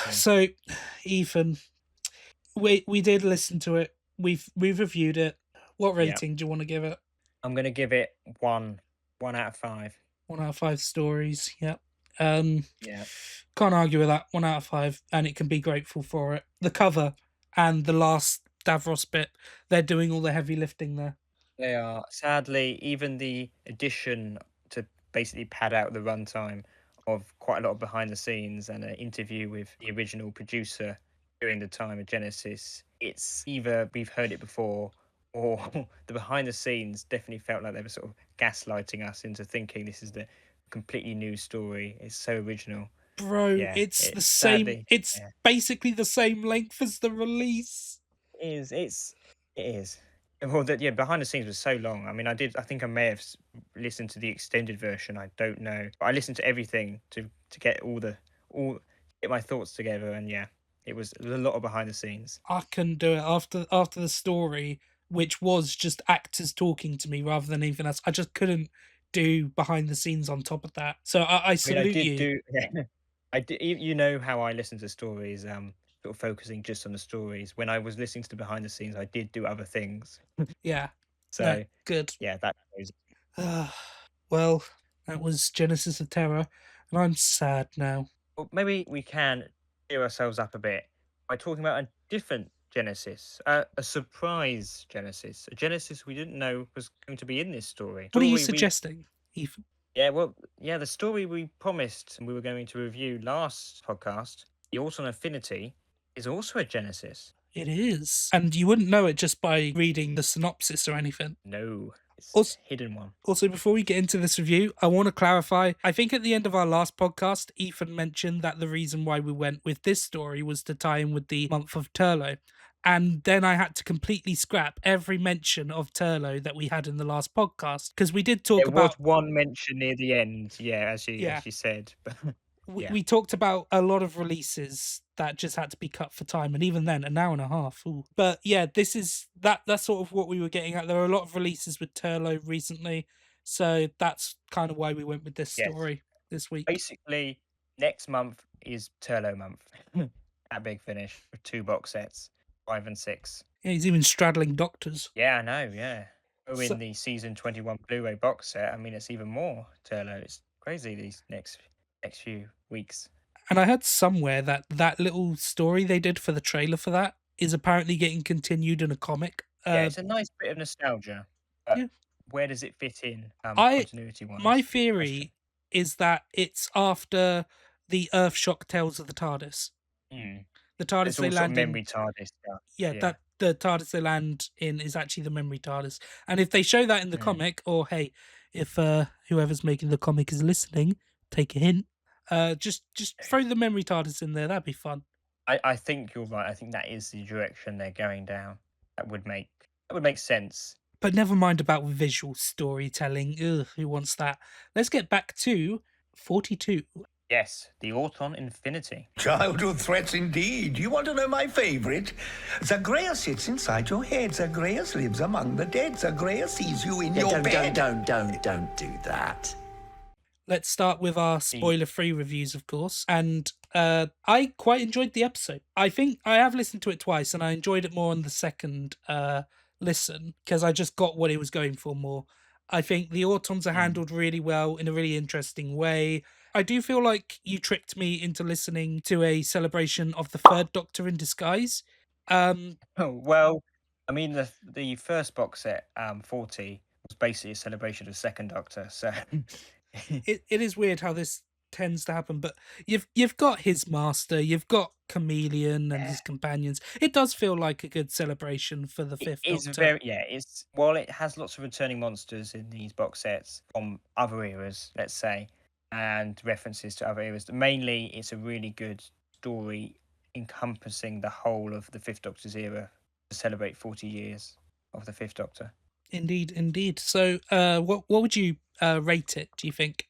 So, Ethan, we did listen to it. We've reviewed it. What rating do you want to give it? I'm going to give it 1 out of 5. 1 out of 5 stories. Yep. Yeah. Can't argue with that. 1 out of 5, and it can be grateful for it. The cover and the last Davros bit, they're doing all the heavy lifting there. They are. Sadly, even the addition to basically pad out the runtime of quite a lot of behind the scenes and an interview with the original producer during the time of Genesis, it's either we've heard it before or the behind the scenes definitely felt like they were sort of gaslighting us into thinking this is the completely new story. It's so original. Bro, Yeah, it's the it's same. sadly- It's yeah. basically the same length as the release. It is. Well, behind the scenes was so long. I mean, I think I may have listened to the extended version. I don't know. But I listened to everything to get get my thoughts together. And yeah, it was a lot of behind the scenes. I couldn't do it after the story, which was just actors talking to me rather than anything else. I just couldn't do behind the scenes on top of that. So I I mean, salute you. Yeah, I did. You know how I listen to stories. Sort of focusing just on the stories. When I was listening to the behind the scenes, I did do other things. Yeah. So No, good. yeah, that was. Well, that was Genesis of Terror, and I'm sad now. Well, maybe we can cheer ourselves up a bit by talking about a different Genesis, a surprise Genesis, a Genesis we didn't know was going to be in this story. What are you Story we- suggesting, Ethan? the story we promised we were going to review last podcast, The Autumn Affinity, is also a Genesis. It is. And you wouldn't know it just by reading the synopsis or anything. No, it's Also- a hidden one. Also, before we get into this review, I want to clarify. I think at the end of our last podcast, Ethan mentioned that the reason why we went with this story was to tie in with the month of Turlo. And then I had to completely scrap every mention of Turlo that we had in the last podcast. Because we did talk There about... was one mention near the end, as you said. But yeah. We talked about a lot of releases that just had to be cut for time, and even then, an hour and a half. Ooh. But yeah, this is that's sort of what we were getting at. There are a lot of releases with Turlo recently, so that's kind of why we went with this Yes. story this week. Basically, next month is Turlo month. that big finish with 2 box sets, 5 and 6. Yeah, he's even straddling doctors. Yeah, I know. Yeah. Oh, So, in the season 21 Blu-ray box set, I mean, it's even more Turlo. It's crazy these next few weeks. and I heard somewhere that that little story they did for the trailer for that is apparently getting continued in a comic. Yeah, it's a nice bit of nostalgia, but Yeah. where does it fit in, I continuity wise? my Question. theory is that it's after the Earthshock Tales of the TARDIS. Mm. The TARDIS It's they all sort of land in. memory TARDIS stuff. Yeah, Yeah. that the TARDIS they land in is actually the memory TARDIS. And if they show that in the Mm. comic, or hey, if whoever's making the comic is listening, take a hint. Just throw the memory TARDIS in there. That'd be fun. I think you're right. I think that is the direction they're going down. That would make sense. But never mind about visual storytelling. Ugh, who wants that? Let's get back to 42. Yes, the Auton Infinity. Childhood threats indeed. You want to know my favourite? Zagreus sits inside your head. Zagreus lives among the dead. Zagreus sees you in your bed. Don't do that. Let's start with our spoiler-free reviews, of course. And I quite enjoyed the episode. I think I have listened to it twice, and I enjoyed it more on the second listen because I just got what it was going for more. I think the Autons are handled really well in a really interesting way. I do feel like you tricked me into listening to a celebration of the third Doctor in disguise. Oh, well, I mean the first box set, 40, was basically a celebration of the second Doctor. So it is weird how this tends to happen, but you've got his master, you've got Chameleon and his companions. It does feel like a good celebration for the fifth It's Doctor. it's while it has lots of returning monsters in these box sets from other eras, let's say, and references to other eras. Mainly, it's a really good story encompassing the whole of the Fifth Doctor's era to celebrate 40 years of the Fifth Doctor. Indeed. So, what would you rate it? Do you think?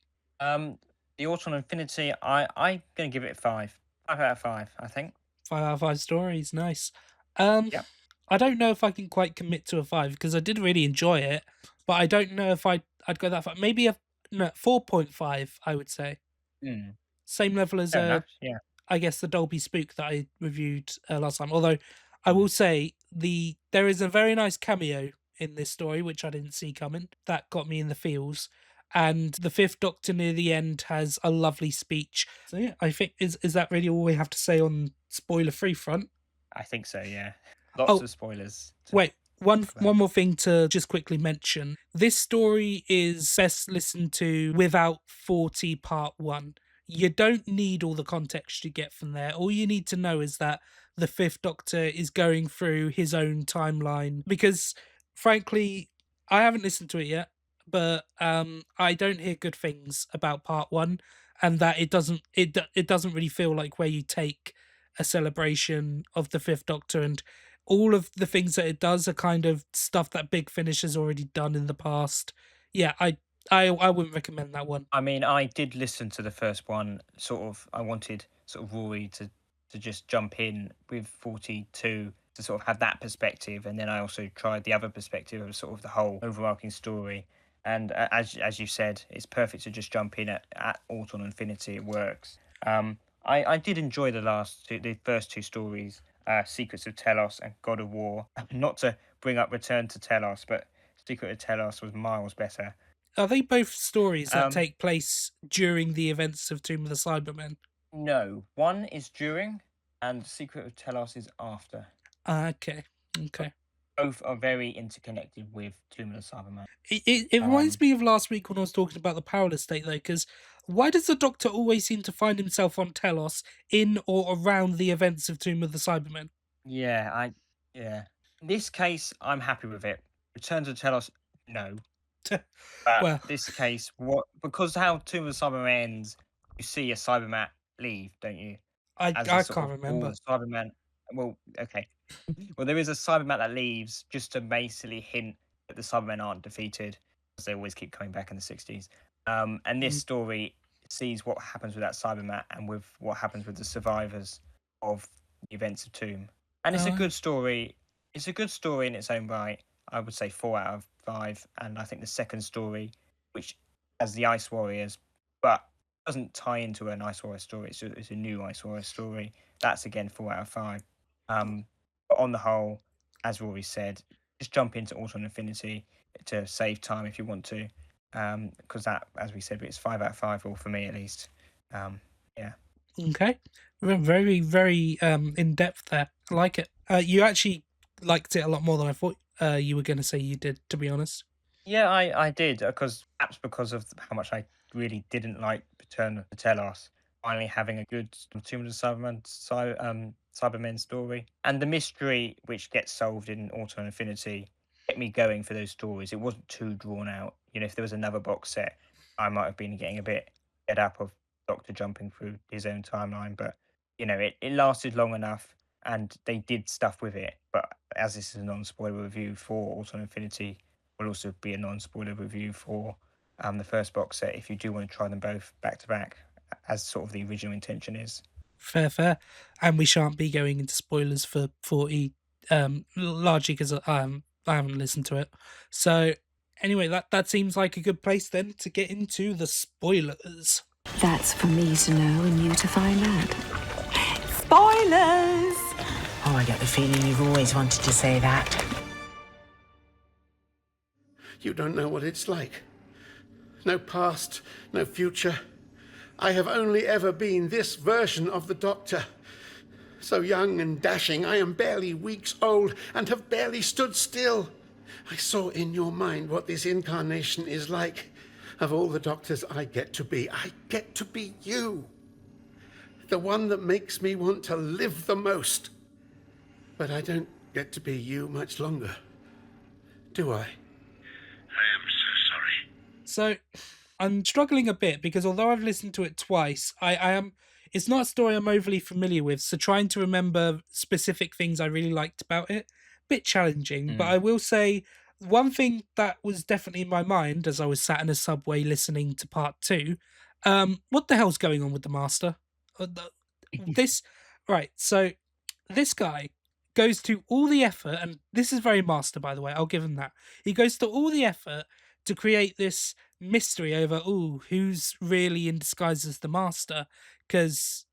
The Autumn Infinity, I'm gonna give it 5. 5 out of 5, I think. 5 out of 5 stories, nice. Yep. I don't know if I can quite commit to a 5 because I did really enjoy it, but I don't know if I'd go that far. Maybe a 4.5, I would say. Mm. Same level as Fair enough. Yeah. I guess the Dolby Spook that I reviewed last time. Although I will say there is a very nice cameo in this story which I didn't see coming. That got me in the feels. And the Fifth Doctor near the end has a lovely speech. So yeah, I think is that really all we have to say on spoiler free front? I think so. Yeah. Lots of spoilers. Wait, one talk about. more thing to just quickly mention. This story is best listened to without 40 part 1. You don't need all the context you get from there. All you need to know is that the Fifth Doctor is going through his own timeline because, frankly, I haven't listened to it yet, but I don't hear good things about part 1, and that it doesn't really feel like where you take a celebration of the Fifth Doctor, and all of the things that it does are kind of stuff that Big Finish has already done in the past. Yeah, I wouldn't recommend that one. I mean, I did listen to the first one. I wanted sort of Rory to just jump in with 42 to sort of have that perspective, and then I also tried the other perspective of sort of the whole overarching story. And as you said, it's perfect to just jump in at Autumn Infinity. It works. I did enjoy the first two stories, Secrets of Telos and God of War. Not to bring up Return to Telos, but Secret of Telos was miles better. Are they both stories that take place during the events of Tomb of the Cybermen? No, one is during, and Secret of Telos is after. Okay. Both are very interconnected with Tomb of the Cybermen. It reminds me of last week when I was talking about the Powerless State, though, because why does the Doctor always seem to find himself on Telos in or around the events of Tomb of the Cybermen? Yeah. In this case, I'm happy with it. Return to Telos, no. But Well, this case, because how Tomb of the Cybermen ends, you see a Cyberman leave, don't you? I As can't a sort of, remember. "Oh, Cyberman." Well, okay. Well, there is a Cyberman that leaves just to basically hint that the Cybermen aren't defeated, because they always keep coming back in the 60s. And this story sees what happens with that Cyberman and with what happens with the survivors of the events of Tomb. And it's a good story. It's a good story in its own right. I would say 4 out of 5. And I think the second story, which has the Ice Warriors, but doesn't tie into an Ice Warrior story. It's a new Ice Warrior story. that's again 4 out of 5. But on the whole, as Rory said, just jump into Auto and Infinity to save time if you want to, because that, as we said, it's 5 out of 5, or for me at least. Yeah. Okay. Very, very in depth there. I like it. You actually liked it a lot more than I thought you were going to say you did, to be honest. Yeah, I did, because perhaps because of how much I really didn't like Return to Telos. Finally having a good Tomb of the Cybermen story, and the mystery which gets solved in Auto and Infinity kept me going for those stories. It wasn't too drawn out. If there was another box set, I might have been getting a bit fed up of Doctor jumping through his own timeline. But it lasted long enough, and they did stuff with it. But as this is a non-spoiler review for Auto and Infinity, will also be a non-spoiler review for the first box set if you do want to try them both back to back, as sort of the original intention is. Fair. And we shan't be going into spoilers for 40, largely because I haven't listened to it. So anyway, that seems like a good place then to get into the spoilers. That's for me to know and you to find out. Spoilers! Oh, I get the feeling you've always wanted to say that. You don't know what it's like. No past, no future. I have only ever been this version of the Doctor. So young and dashing, I am barely weeks old and have barely stood still. I saw in your mind what this incarnation is like. Of all the Doctors I get to be you. The one that makes me want to live the most. But I don't get to be you much longer, do I? I am so sorry. So I'm struggling a bit because although I've listened to it twice, I am. It's not a story I'm overly familiar with, so trying to remember specific things I really liked about it, bit challenging. But I will say one thing that was definitely in my mind as I was sat in a subway listening to part 2. What the hell's going on with the Master? This right. So this guy goes to all the effort, and this is very Master, by the way. I'll give him that. He goes to all the effort to create this mystery over who's really in disguise as the Master, because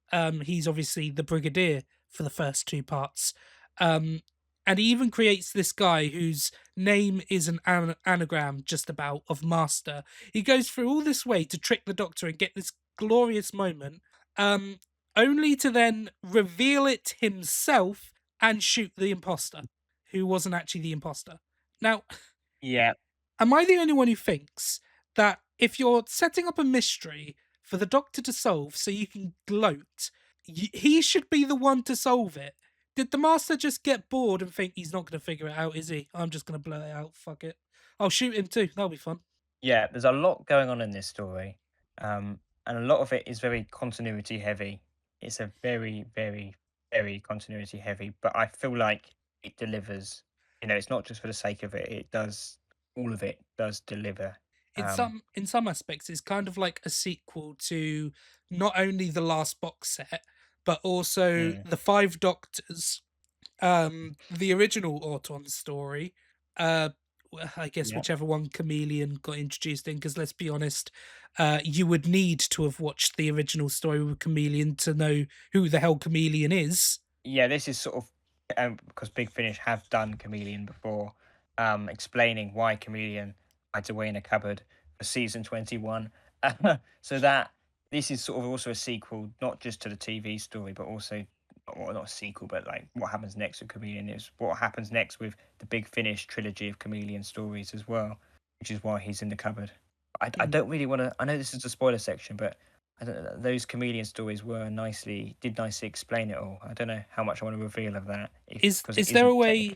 he's obviously the Brigadier for the first 2 parts. And he even creates this guy whose name is an anagram just about of Master. He goes through all this way to trick the Doctor and get this glorious moment, only to then reveal it himself and shoot the imposter, who wasn't actually the imposter. Now, Yeah. am I the only one who thinks that if you're setting up a mystery for the Doctor to solve so you can gloat, he should be the one to solve it? Did the Master just get bored and think he's not going to figure it out, is he? I'm just going to blow it out, fuck it. I'll shoot him too, that'll be fun. Yeah, there's a lot going on in this story, and a lot of it is very continuity heavy. It's a very, very, very continuity heavy, but I feel like it delivers. It's not just for the sake of it. It does, all of it does deliver. In some aspects, it's kind of like a sequel to not only the last box set, but also the 5 Doctors, the original Auton story. I guess whichever one Chameleon got introduced in, because let's be honest, you would need to have watched the original story with Chameleon to know who the hell Chameleon is. Yeah, this is sort of because Big Finish have done Chameleon before, explaining why Chameleon hides away in a cupboard for season 21. So that this is sort of also a sequel, not just to the TV story, but also, well, not a sequel, but like what happens next with Chameleon is what happens next with the Big Finish trilogy of Chameleon stories as well, which is why he's in the cupboard. I don't really want to. I know this is the spoiler section, but I don't know, those Chameleon stories did nicely explain it all. I don't know how much I want to reveal of that. Is there a way?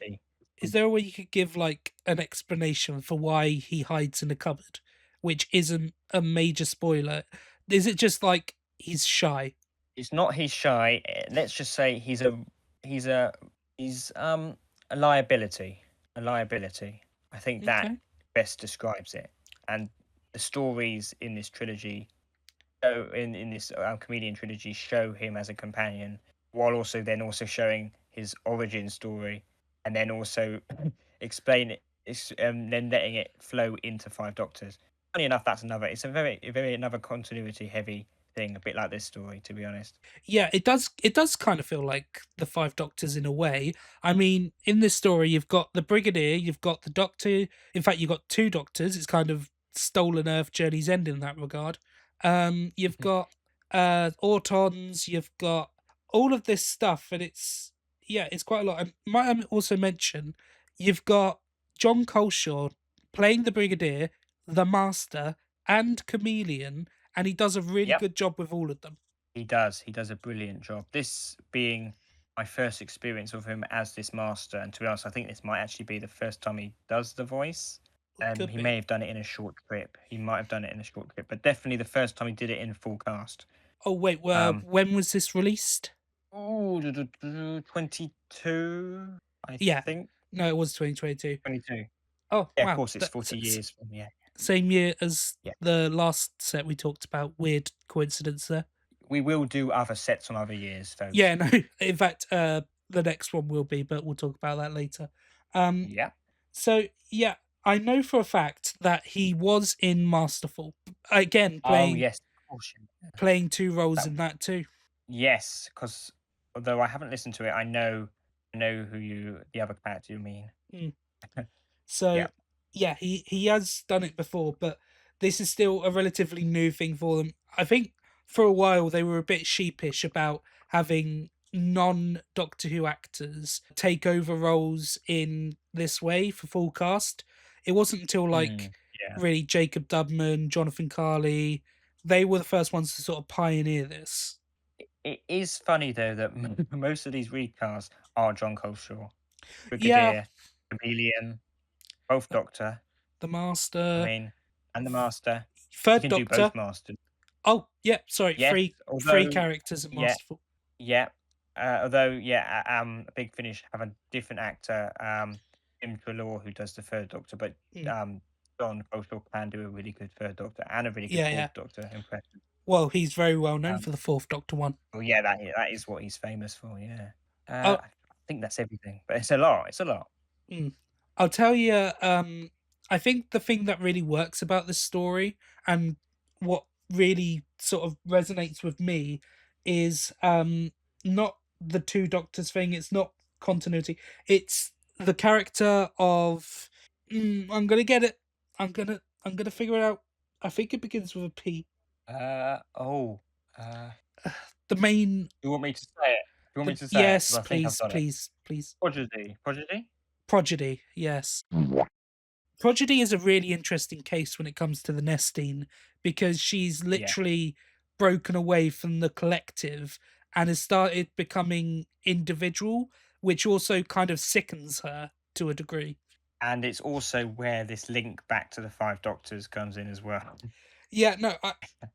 Is there a way you could give like an explanation for why he hides in a cupboard, which isn't a major spoiler? Is it just like he's shy? It's not he's shy. Let's just say he's a liability. A liability. I think that best describes it. And the stories in this trilogy, in this Chameleon trilogy, show him as a companion, while also showing his origin story, and then also explain it, then letting it flow into 5 Doctors. Funny enough, that's another. It's a very another continuity heavy thing, a bit like this story, to be honest. Yeah, it does. It does kind of feel like the Five Doctors in a way. I mean, in this story, you've got the Brigadier, you've got the Doctor. In fact, you've got two Doctors. It's kind of stolen Earth Journey's End in that regard. You've got Autons. You've got all of this stuff, and it's quite a lot. And might I also mention, you've got John Coleshaw playing the Brigadier, the Master, and Chameleon, and he does a really Yep. good job with all of them. He does. He does a brilliant job. This being my first experience of him as this master, and to be honest, I think this might actually be the first time he does the voice. Could He be. may have done it in a short clip. He might have done it in a short clip, but definitely the first time he did it in full cast. Oh wait, well, when was this released? Oh, 22, I Yeah. think. No, it was 2022. 22. Oh, Yeah, wow. of course, it's 40 years from, yeah. Same year as Yeah. the last set we talked about. Weird coincidence there. We will do other sets on other years, folks. Yeah, no. In fact, the next one will be, but we'll talk about that later. Yeah. So yeah, I know for a fact that he was in Masterful. Again, Oh, yes, of course. playing two roles in that too. Yes, because although I haven't listened to it, I know the other character you mean. So yeah, he has done it before, but this is still a relatively new thing for them. I think for a while they were a bit sheepish about having non-Doctor Who actors take over roles in this way for full cast. It wasn't until really Jacob Dubman, Jonathan Carley, they were the first ones to sort of pioneer this. It is funny though that most of these recasts are John Coleshaw, Yeah. Brigadier, Chameleon, both Doctor. The Master. I mean, and the Master. Third you can Doctor. do both Masters. Oh, yeah, sorry, Yes, three although- characters at yeah. Masterful. Yeah. Although, Big Finish have a different actor, Jim Trelaw, who does the third Doctor, but John Coleshaw can do a really good third Doctor and a really good fourth Doctor impression. Well, he's very well known for the fourth Doctor one. Well, yeah, that is what he's famous for. Yeah. Oh. I think that's everything, but it's a lot. It's a lot. I'll tell you, I think the thing that really works about this story and what really sort of resonates with me is not the two Doctors thing. It's not continuity. It's the character of I'm gonna get it. I'm gonna figure it out. I think it begins with a P. The main. You want me to say it? You want me to say yes, it? 'Cause I think I've please, done it. please. Prodigy. Prodigy, yes. Prodigy is a really interesting case when it comes to the Nestine because she's literally broken away from the collective and has started becoming individual, which also kind of sickens her to a degree. And it's also where this link back to the Five Doctors comes in as well. Yeah, no,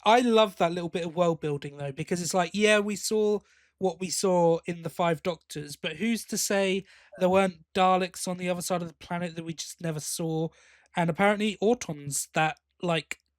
I love that little bit of world building though, because it's like, yeah, we saw what we saw in the Five Doctors, but who's to say there weren't Daleks on the other side of the planet that we just never saw, and apparently Autons that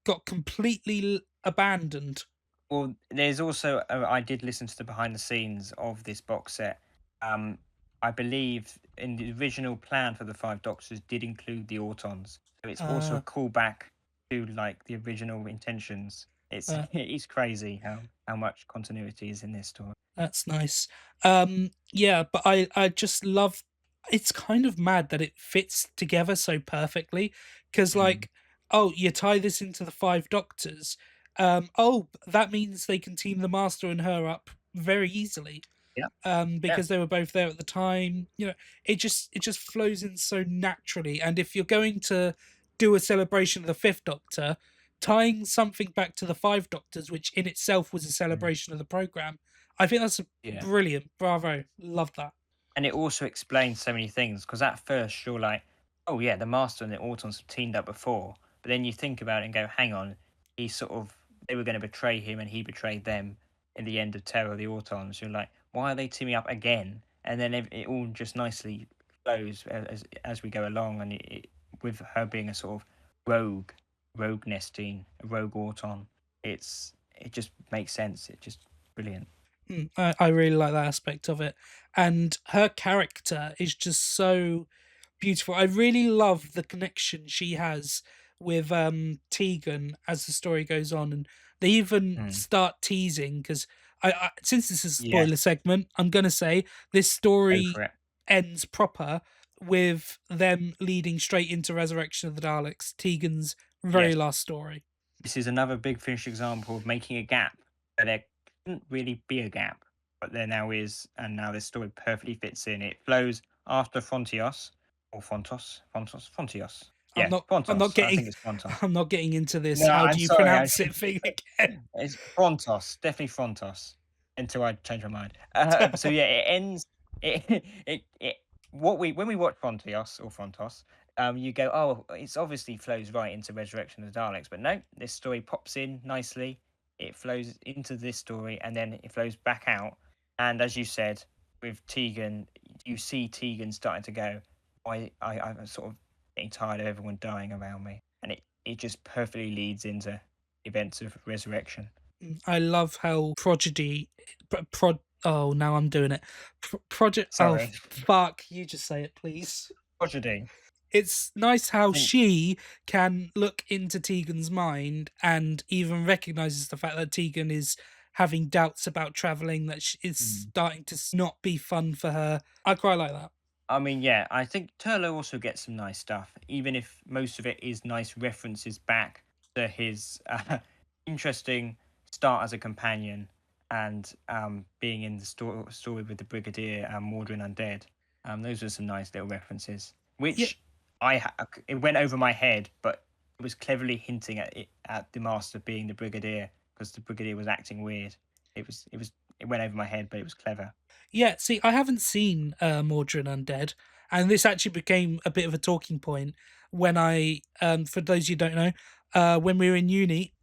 got completely abandoned. Well, there's also I did listen to the behind the scenes of this box set. I believe in the original plan for the Five Doctors did include the Autons, so it's also a callback to the original intentions. It's it is crazy how much continuity is in this story. That's nice. Yeah, but I just love. It's kind of mad that it fits together so perfectly because you tie this into the Five Doctors. That means they can team the Master and her up very easily. Because they were both there at the time. It just flows in so naturally. And if you're going to do a celebration of the Fifth Doctor, tying something back to the Five Doctors, which in itself was a celebration of the program, I think that's brilliant. Bravo, love that. And it also explains so many things because at first you're like, oh yeah, the Master and the Autons have teamed up before, but then you think about it and go, hang on, they were going to betray him and he betrayed them in the end of Terror of the Autons. You're like, why are they teaming up again? And then it all just nicely flows as we go along, and with her being a sort of rogue Nestine, a rogue Auton, it just makes sense. It's just brilliant. I really like that aspect of it, and her character is just so beautiful. I really love the connection she has with Tegan as the story goes on, and they even start teasing because since this is a Yeah, spoiler segment, I'm gonna say this go story for it. ends proper with them leading straight into Resurrection of the Daleks, Tegan's very Yes. last story. This is another big Finnish example of making a gap where there couldn't really be a gap, but there now is, and now this story perfectly fits in. It flows after Frontios, or Fontios. I'm Yeah, not I'm not Fontos. I getting think it's Fontos. I'm not getting into this No, how I'm do you sorry. pronounce it thing again. It's Frontos, definitely Frontos. Until I change my mind. So yeah, it ends. It what we when we watch Frontios or Frontos, you go, oh, it's obviously flows right into Resurrection of the Daleks, but no, this story pops in nicely. It flows into this story, and then it flows back out. And as you said, with Tegan, you see Tegan starting to go. I'm sort of getting tired of everyone dying around me, and it just perfectly leads into events of Resurrection. I love how Prodigy oh now I'm doing it. Project Sorry, fuck, you just say it please. Prodigy. It's nice how Think- she can look into Tegan's mind and even recognizes the fact that Tegan is having doubts about traveling, that is starting to not be fun for her. I quite like that. I mean, yeah, I think Turlo also gets some nice stuff, even if most of it is nice references back to his interesting start as a companion and being in the story with the Brigadier and Mordrin Undead. Those were some nice little references, Yeah, which it went over my head, but it was cleverly hinting at the Master being the Brigadier because the Brigadier was acting weird. It went over my head, but it was clever. yeah. See, I haven't seen Mordrin Undead, and this actually became a bit of a talking point when for those you don't know, when we were in uni,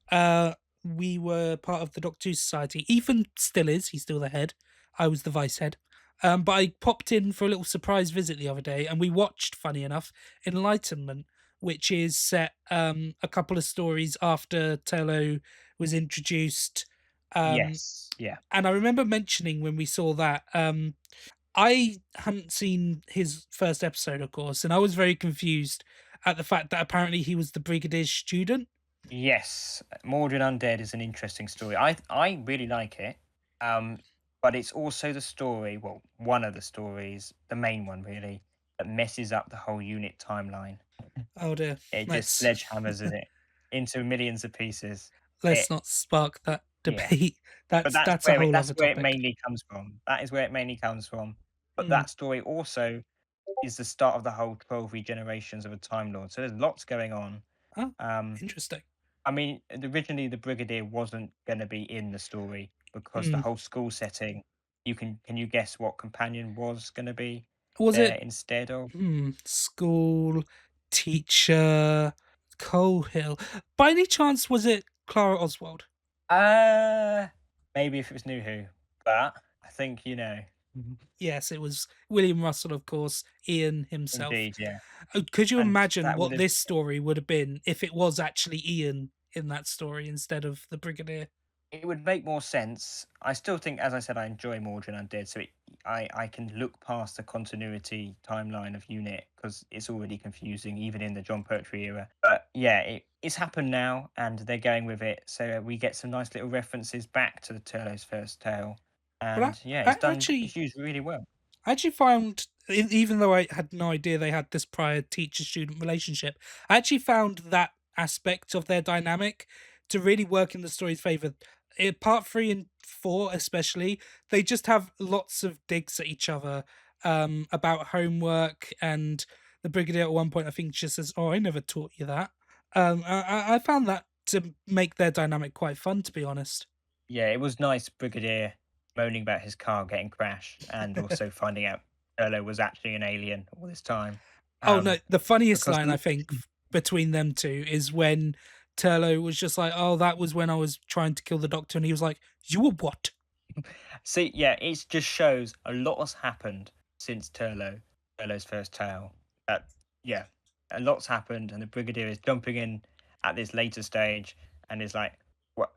we were part of the Doctor Who Society. Ethan still is; he's still the head. I was the vice head. But I popped in for a little surprise visit the other day, and we watched, funny enough, Enlightenment, which is set a couple of stories after Tello was introduced. Um, Yes, yeah. and I remember mentioning when we saw that, I hadn't seen his first episode, of course, and I was very confused at the fact that apparently he was the Brigadier's student. Yes, Mordred Undead is an interesting story. I really like it. Um, but it's also the story, well, one of the stories, the main one really, that messes up the whole unit timeline. Oh dear, It just let's sledgehammers it into millions of pieces. let's It not spark that Yeah. debate. But That's a whole that's other where it topic. mainly comes from. That is where it mainly comes from. But Mm. that story also is the start of the whole 12 regenerations of a Time Lord. So there's lots going on. Oh, Um, interesting. I mean, originally the Brigadier wasn't going to be in the story because the Mm. whole school setting. Can you guess what companion was going to be Was there it instead of? school teacher Cohill? By any chance, was it Clara Oswald? Uh Maybe if it was New Who, but I think you know. Yes, it was William Russell, of course, Ian himself. Indeed, yeah. Could you And imagine that would what have this story would have been if it was actually Ian in that story instead of the Brigadier? it would make more sense. I still think, as I said, I enjoy Mordrin Undead, so I can look past the continuity timeline of Unit because it's already confusing, even in the John Pertwee era. But yeah, it's happened now, and they're going with it. So we get some nice little references back to the Turlo's first tale, Well, and yeah, actually, it's used really well. I actually found, even though I had no idea they had this prior teacher-student relationship, I actually found that aspect of their dynamic to really work in the story's favor. Part 3 and 4, especially, they just have lots of digs at each other about homework, and the Brigadier at one point, I think, just says, "Oh, I never taught you that." I found that to make their dynamic quite fun, to be honest. Yeah, it was nice, Brigadier moaning about his car getting crashed, and also finding out Turlo was actually an alien all this time. Oh no, the funniest Because line I think between them two is when Turlo was just like, "Oh, that was when I was trying to kill the Doctor," and he was like, "You were what?" See, yeah, it just shows a lot has happened since Turlo's first tale. Yeah, a lot's happened, and the Brigadier is jumping in at this later stage and is like, "What?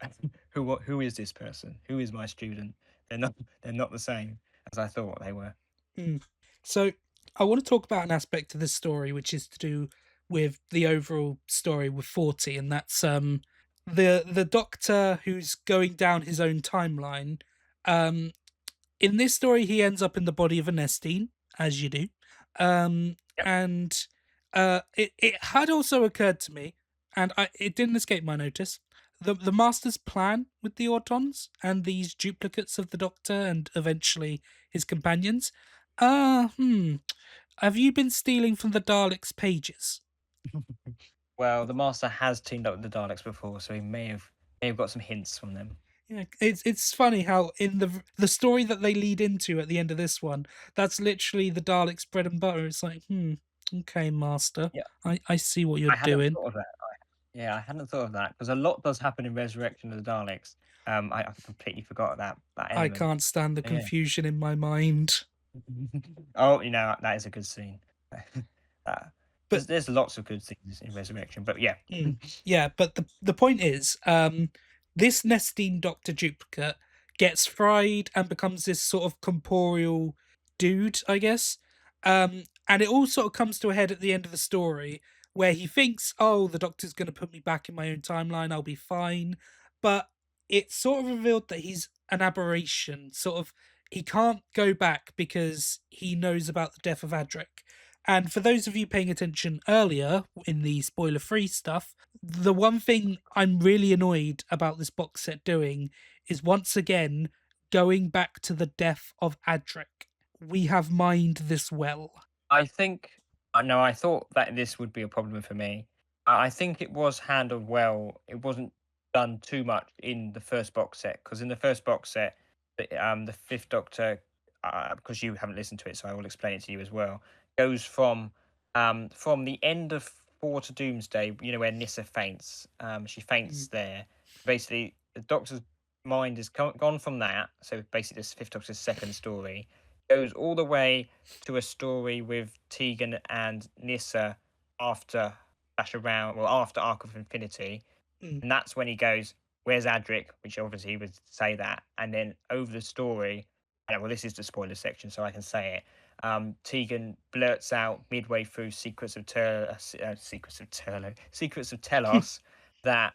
Who is this person? Who is my student? They're not the same as I thought they were." Mm. So I want to talk about an aspect of this story, which is to do with the overall story with 40, and that's the Doctor who's going down his own timeline. Um, in this story, he ends up in the body of a Nestine, as you do. And it had also occurred to me, and it didn't escape my notice, the Master's plan with the Autons and these duplicates of the Doctor and eventually his companions. Have you been stealing from the Daleks' pages? Well, the Master has teamed up with the Daleks before, so he may have got some hints from them. Yeah, it's funny how in the story that they lead into at the end of this one, that's literally the Daleks' bread and butter. It's like, okay, Master, Yeah. I see what you're I hadn't doing. thought of that. Yeah, I hadn't thought of that because a lot does happen in Resurrection of the Daleks. I completely forgot that I element. can't stand the Yeah. confusion in my mind. Oh, that is a good scene. But there's lots of good things in Resurrection, but yeah. yeah, but the point is, this Nestine Doctor duplicate gets fried and becomes this sort of corporeal dude, I guess. And it all sort of comes to a head at the end of the story where he thinks, oh, the Doctor's going to put me back in my own timeline, I'll be fine. But it's sort of revealed that he's an aberration. Sort of, he can't go back because he knows about the death of Adric. And for those of you paying attention earlier in the spoiler free stuff, the one thing I'm really annoyed about this box set doing is once again going back to the death of Adric. We have mined this well. I think no, I thought that this would be a problem for me. I think it was handled well. It wasn't done too much in the first box set because in the first box set, the Fifth Doctor, because you haven't listened to it, so I will explain it to you as well. Goes from the end of Four to Doomsday, where Nyssa faints. She faints there. Basically, the Doctor's mind is gone from that. So basically, this Fifth Doctor's second story goes all the way to a story with Tegan and Nyssa after after Arc of Infinity, and that's when he goes, "Where's Adric?" Which obviously he would say that, and then over the story. Well, this is the spoiler section, so I can say it. Tegan blurts out midway through Secrets of Telos that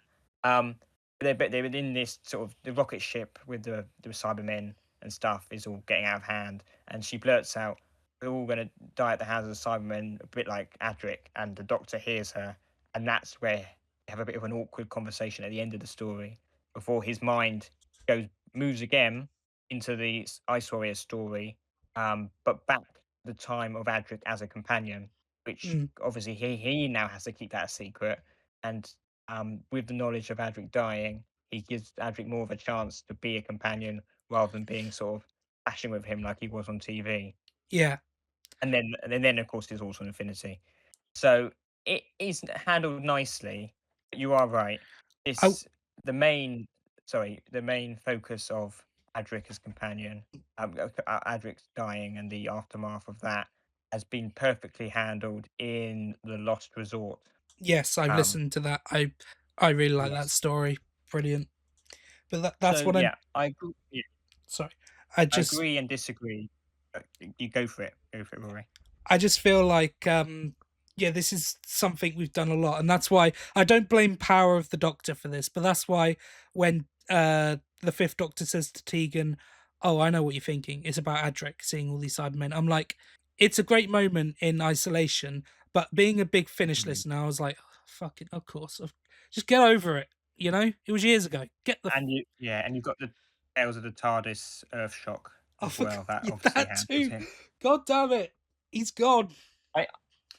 they're in this sort of the rocket ship with the Cybermen and stuff is all getting out of hand, and she blurts out, "We're all going to die at the hands of the Cybermen," a bit like Adric, and the Doctor hears her, and that's where they have a bit of an awkward conversation at the end of the story before his mind moves again into the Ice Warrior story, but back to the time of Adric as a companion, which obviously he now has to keep that a secret, and with the knowledge of Adric dying, he gives Adric more of a chance to be a companion rather than being sort of bashing with him like he was on TV. Yeah. And then of course there's also Infinity. So it is handled nicely. But you are right. The main focus of Adric as companion, Adric's dying and the aftermath of that has been perfectly handled in The Lost Resort. Yes, I've listened to that. I really like that story. Brilliant. But that's so, what I agree. Yeah. Sorry. I agree and disagree. You go for it. Go for it, Rory. I just feel like this is something we've done a lot, and that's why I don't blame Power of the Doctor for this, but that's why when the Fifth Doctor says to Tegan, "Oh, I know what you're thinking. It's about Adric seeing all these Cybermen." I'm like, it's a great moment in isolation, but being a big Finnish listener, I was like, oh, fucking, of course, just get over it. It was years ago. And you've got the Tales of the TARDIS Earthshock as well. That obviously that happens too. here. God damn it, he's gone.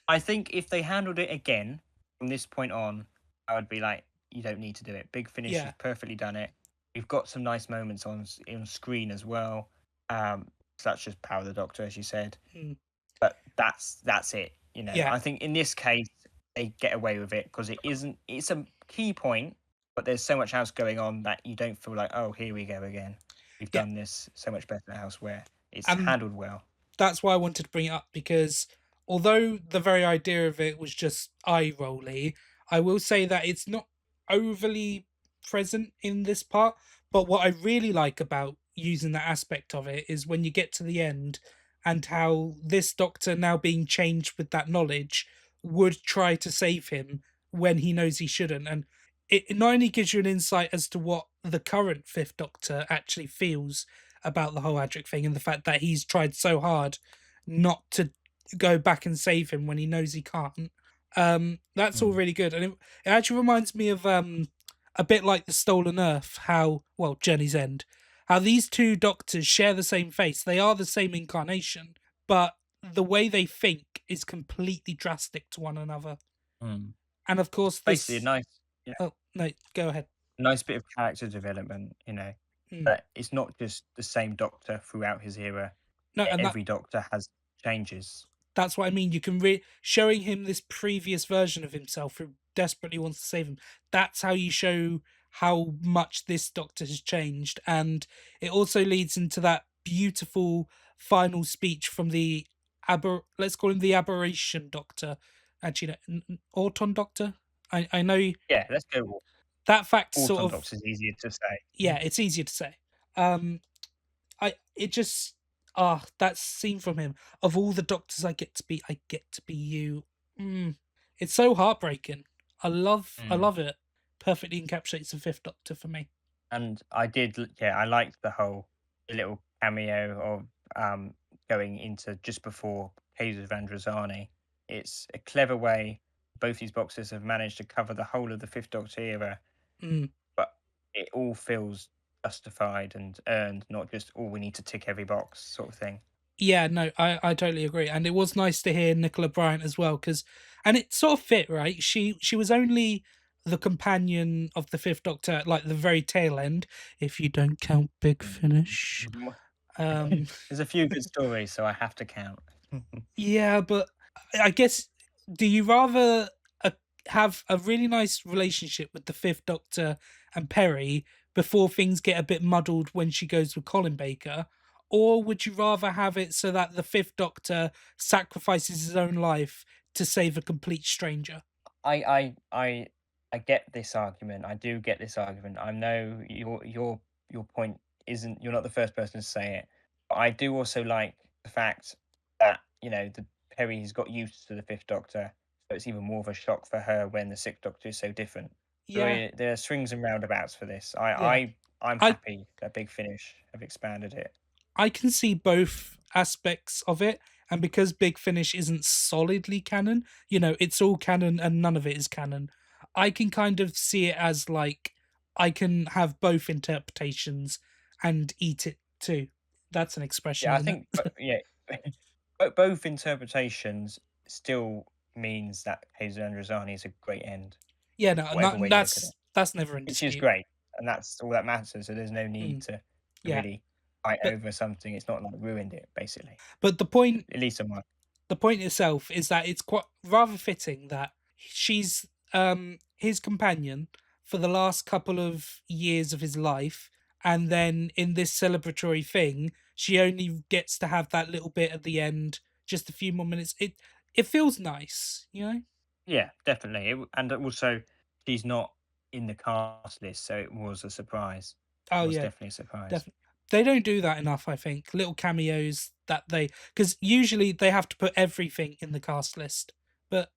I think if they handled it again from this point on, I would be like, you don't need to do it. Big Finish has perfectly done it. We've got some nice moments on screen as well, such as Power of the Doctor, as you said. But that's it. I think in this case they get away with it because it's a key point, but there's so much else going on that you don't feel like, oh, here we go again. We've done this so much better elsewhere. It's handled well. That's why I wanted to bring it up, because although the very idea of it was just eye-rolly, I will say that it's not overly present in this part. But what I really like about using that aspect of it is when you get to the end and how this Doctor now being changed with that knowledge would try to save him when he knows he shouldn't. And it not only gives you an insight as to what the current Fifth Doctor actually feels about the whole Adric thing and the fact that he's tried so hard not to go back and save him when he knows he can't. That's all really good. And it actually reminds me of a bit like the Stolen Earth, Journey's End, how these two doctors share the same face. They are the same incarnation, but the way they think is completely drastic to one another. And of course, Basically, a this. nice, yeah, Oh, no, go ahead. nice bit of character development. But it's not just the same Doctor throughout his era. No, and Every Doctor has changes. that's what I mean. You can showing him this previous version of himself who desperately wants to save him. That's how you show how much this Doctor has changed, and it also leads into that beautiful final speech from the let's call him the Aberration Doctor. Actually, no, Auton Doctor. I know Yeah, let's go. that fact sort Autumn of. Doctor's easier to say. Yeah, it's easier to say. It just that scene from him, of all the doctors I get to be you. It's so heartbreaking. I love it. Perfectly encapsulates the Fifth Doctor for me. And I liked the little cameo of going into just before Caves of Androzani. It's a clever way both these boxes have managed to cover the whole of the Fifth Doctor era, but it all feels justified and earned, not just, oh, we need to tick every box sort of thing. Yeah, no, I totally agree. And it was nice to hear Nicola Bryant as well, and it sort of fit, right? She was only the companion of the Fifth Doctor at like the very tail end, if you don't count Big Finish. There's a few good stories, so I have to count. Yeah, but I guess, do you rather have a really nice relationship with the Fifth Doctor and Perry before things get a bit muddled when she goes with Colin Baker? Or would you rather have it so that the Fifth Doctor sacrifices his own life to save a complete stranger? I get this argument. I do get this argument. I know your point isn't. You're not the first person to say it. But I do also like the fact that the Perry has got used to the Fifth Doctor, so it's even more of a shock for her when the Sixth Doctor is so different. Yeah. So there are swings and roundabouts for this. Yeah. I'm I- happy that Big Finish have expanded it. I can see both aspects of it, and because Big Finish isn't solidly canon, it's all canon and none of it is canon. I can kind of see it as like I can have both interpretations and eat it too. That's an expression. Yeah, I isn't think it? both interpretations still means that Hazel Androzani is a great end, Yeah, no, whatever way you look at it, that's never in which is dispute. great, and that's all that matters. So there's no need to Yeah. really fight But- over something. It's not like ruined it, basically. But the point At least on my the point itself is that it's quite rather fitting that she's his companion for the last couple of years of his life, and then in this celebratory thing she only gets to have that little bit at the end, just a few more minutes. It feels nice. Yeah, definitely. And also, she's not in the cast list, so it was a surprise. Oh It was yeah, definitely a surprise. definitely. They don't do that enough, I think. Little cameos that because usually they have to put everything in the cast list. But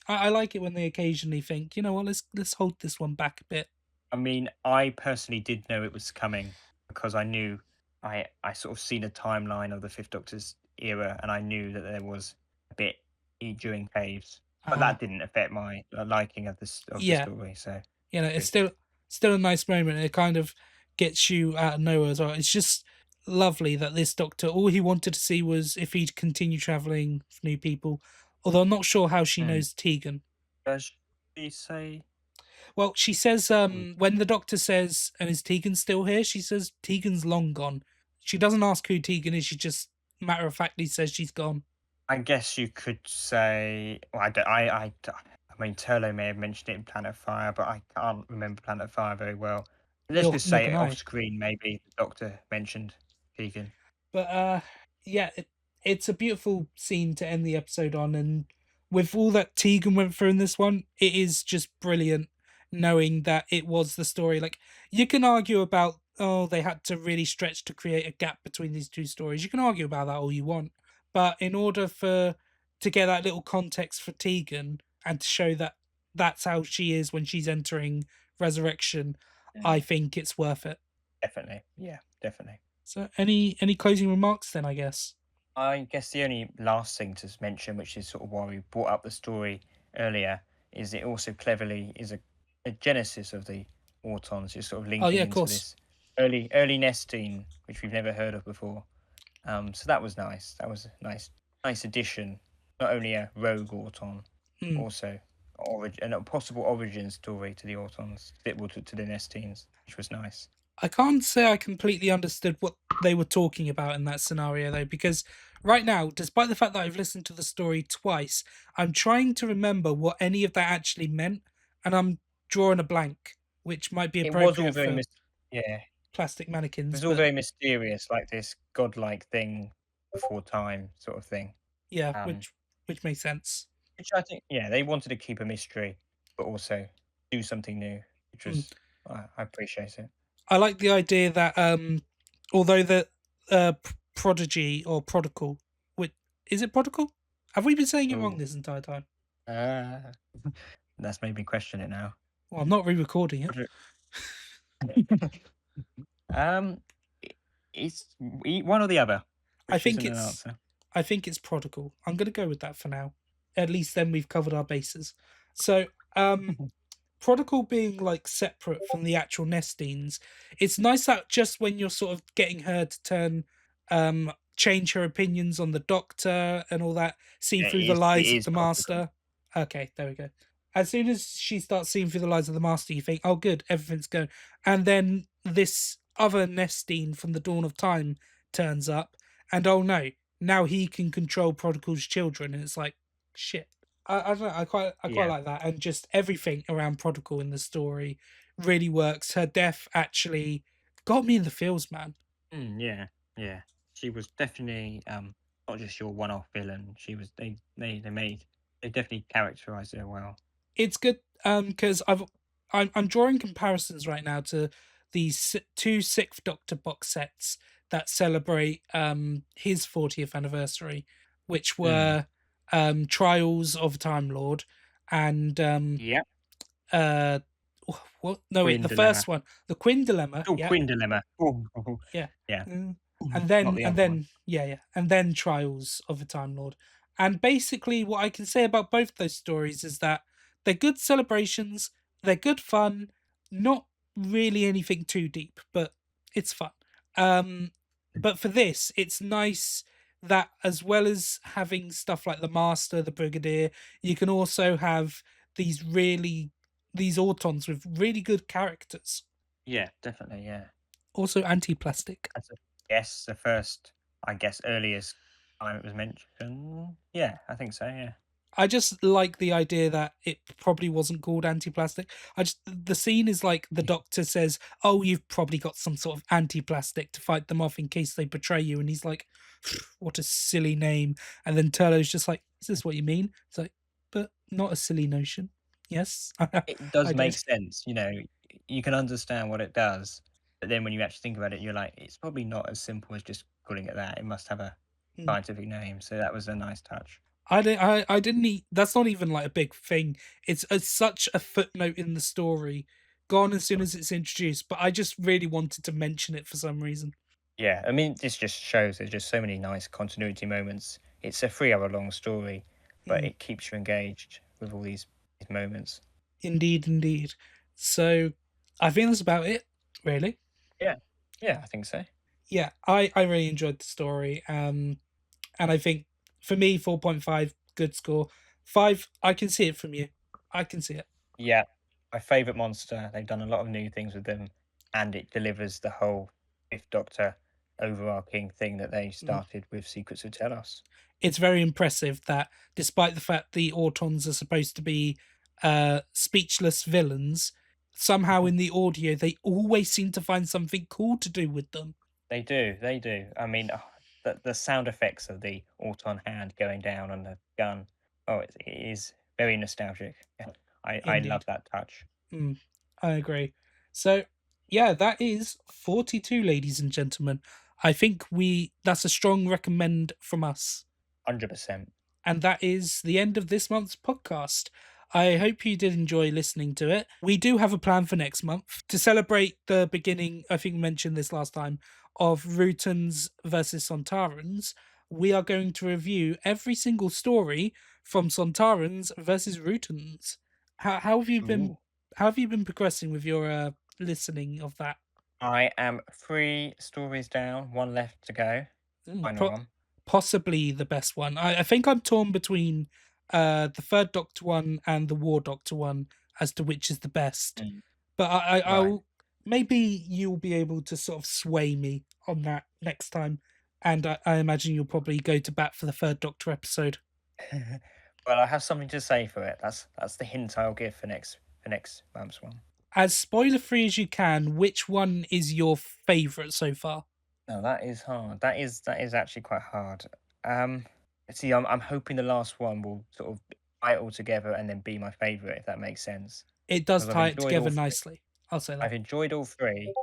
I like it when they occasionally think, you know what, let's hold this one back a bit. I mean, I personally did know it was coming because I knew I sort of seen a timeline of the Fifth Doctor's era, and I knew that there was a bit during Caves, but that didn't affect my liking of the story. So it's still a nice moment. And it kind of gets you out of nowhere as well. It's just lovely that this Doctor, all he wanted to see was if he'd continue traveling with new people. Although I'm not sure how she knows Tegan. does she say? Well, she says when the Doctor says, "And is Tegan still here?" She says Tegan's long gone. She doesn't ask who Tegan is. She just matter of factly says she's gone. I guess you could say. Well, I mean, Turlo may have mentioned it in Planet of Fire, but I can't remember Planet of Fire very well. Let's Nor just say can it I. off screen. Maybe the Doctor mentioned Tegan. But yeah, it's a beautiful scene to end the episode on, and with all that Tegan went through in this one, it is just brilliant knowing that it was the story. Like, you can argue about, they had to really stretch to create a gap between these two stories. You can argue about that all you want, but in order for to get that little context for Tegan and to show that that's how she is when she's entering Resurrection, I think it's worth it. Definitely. Yeah, definitely. So any closing remarks then, I guess? I guess the only last thing to mention, which is sort of why we brought up the story earlier, is it also cleverly is a genesis of the Autons, just sort of Oh linking yeah, of into course. this early nesting, which we've never heard of before. So that was nice. That was a nice addition. Not only a rogue Auton, Mm. also a possible origin story to the Autons, to the Nestines, which was nice. I can't say I completely understood what they were talking about in that scenario though, because right now, despite the fact that I've listened to the story twice, I'm trying to remember what any of that actually meant, and I'm drawing a blank, which might be It was all appropriate very for yeah. plastic It mannequins, was all but very mysterious, like this godlike thing before time sort of thing. yeah, Um, which makes sense. which I think, yeah, they wanted to keep a mystery, but also do something new, which Mm. was I appreciate it. I like the idea that although the prodigy or prodigal, which is it prodigal? Have we been saying it wrong Ooh. this entire time? That's made me question it now. Well, I'm not re-recording it. um, it's one or the other, I which think isn't an it's answer. I think it's prodigal. I'm going to go with that for now. At least then we've covered our bases. So, prodigal being like separate from the actual Nestines, it's nice that just when you're sort of getting her to change her opinions on the Doctor and all that, see Yeah, through the it lies of is the prodigal. Master. Okay, there we go. As soon as she starts seeing through the lies of the Master, you think, oh good, everything's going. And then this other Nestine from the dawn of time turns up, and oh no, now he can control Prodigal's children, and it's like, shit. I don't know. I quite Yeah. like that, and just everything around Prodigal in the story really works. Her death actually got me in the feels, man. Yeah. She was definitely not just your one-off villain. She was they definitely characterized her well. It's good because I'm drawing comparisons right now to these two Sixth Doctor box sets that celebrate his 40th anniversary, which were Trials of a Time Lord and Yeah. what? No, wait, Quinn the Dilemma. first one, the Quinn Dilemma. Oh, Yeah, Quinn Dilemma. Oh, yeah. yeah. And Not the other one. and then Trials of a Time Lord. And basically, what I can say about both those stories is that they're good celebrations, they're good fun, not really anything too deep, but it's fun. But for this, it's nice that as well as having stuff like the Master, the Brigadier, you can also have these Autons with really good characters. Yeah, definitely. Yeah. Also anti-plastic. Yes, the first, I guess, earliest time it was mentioned. Yeah, I think so. Yeah. I just like the idea that it probably wasn't called anti-plastic. The scene is like the Doctor says, "Oh, you've probably got some sort of anti-plastic to fight them off in case they betray you," and he's like, "What a silly name!" And then Turlo's just like, "Is this what you mean?" It's like, but not a silly notion. Yes, It does I make did. sense. You can understand what it does, but then when you actually think about it, you're like, it's probably not as simple as just calling it that. It must have a scientific name. So that was a nice touch. I didn't that's not even like a big thing. It's such a footnote in the story, gone as soon as it's introduced. But I just really wanted to mention it for some reason. Yeah, I mean, this just shows there's just so many nice continuity moments. It's a 3 hour long story, but it keeps you engaged with all these moments. Indeed. So I think that's about it, really. Yeah, I think so. Yeah, I really enjoyed the story. And I think for me, 4.5, good score. 5, I can see it from you. I can see it. Yeah, my favourite monster. They've done a lot of new things with them, and it delivers the whole Fifth Doctor overarching thing that they started with Secrets of Telos. It's very impressive that despite the fact the Autons are supposed to be speechless villains, somehow in the audio they always seem to find something cool to do with them. They do. I mean, the sound effects of the Auton hand going down on the gun. Oh, it is very nostalgic. I love that touch. I agree. So, yeah, that is 42, ladies and gentlemen. I think that's a strong recommend from us. 100%. And that is the end of this month's podcast. I hope you did enjoy listening to it. We do have a plan for next month to celebrate the beginning, I think I mentioned this last time, of Rutans versus Sontarans. We are going to review every single story from Sontarans versus Rutans. How have you been? Ooh. How have you been progressing with your listening of that? I am 3 stories down, 1 left to go. Final one. Possibly the best one. I think I'm torn between the Third Doctor one and the War Doctor one as to which is the best. But I'll maybe you'll be able to sort of sway me on that next time. And I imagine you'll probably go to bat for the Third Doctor episode. Well, I have something to say for it. That's the hint I'll give for next month's one. As spoiler free as you can, which one is your favourite so far? No, that is hard. That is actually quite hard. See, I'm hoping the last one will sort of tie it all together and then be my favourite, if that makes sense. It does 'Cause I've tie it enjoyed together all 3. nicely. I'll say that. I've enjoyed all 3,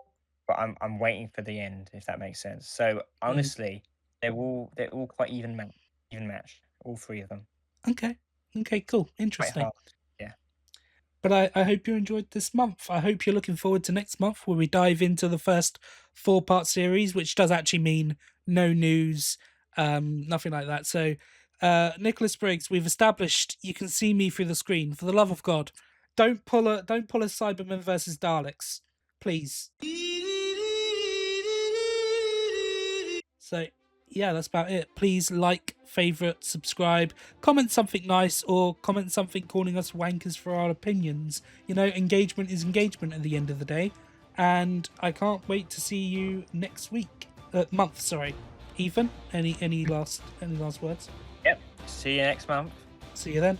but I'm waiting for the end, if that makes sense. So honestly, they're all quite even matched, all 3 of them. Okay, cool, Quite interesting. hard. Yeah. But I hope you enjoyed this month. I hope you're looking forward to next month where we dive into the first 4-part series, which does actually mean no news, nothing like that. So, Nicholas Briggs, we've established you can see me through the screen. For the love of God, don't pull a Cybermen versus Daleks, please. So, yeah, that's about it. Please like, favourite, subscribe, comment something nice, or comment something calling us wankers for our opinions. You know, engagement is engagement at the end of the day. And I can't wait to see you next month, sorry. Ethan, any last words? Yep. See you next month. See you then.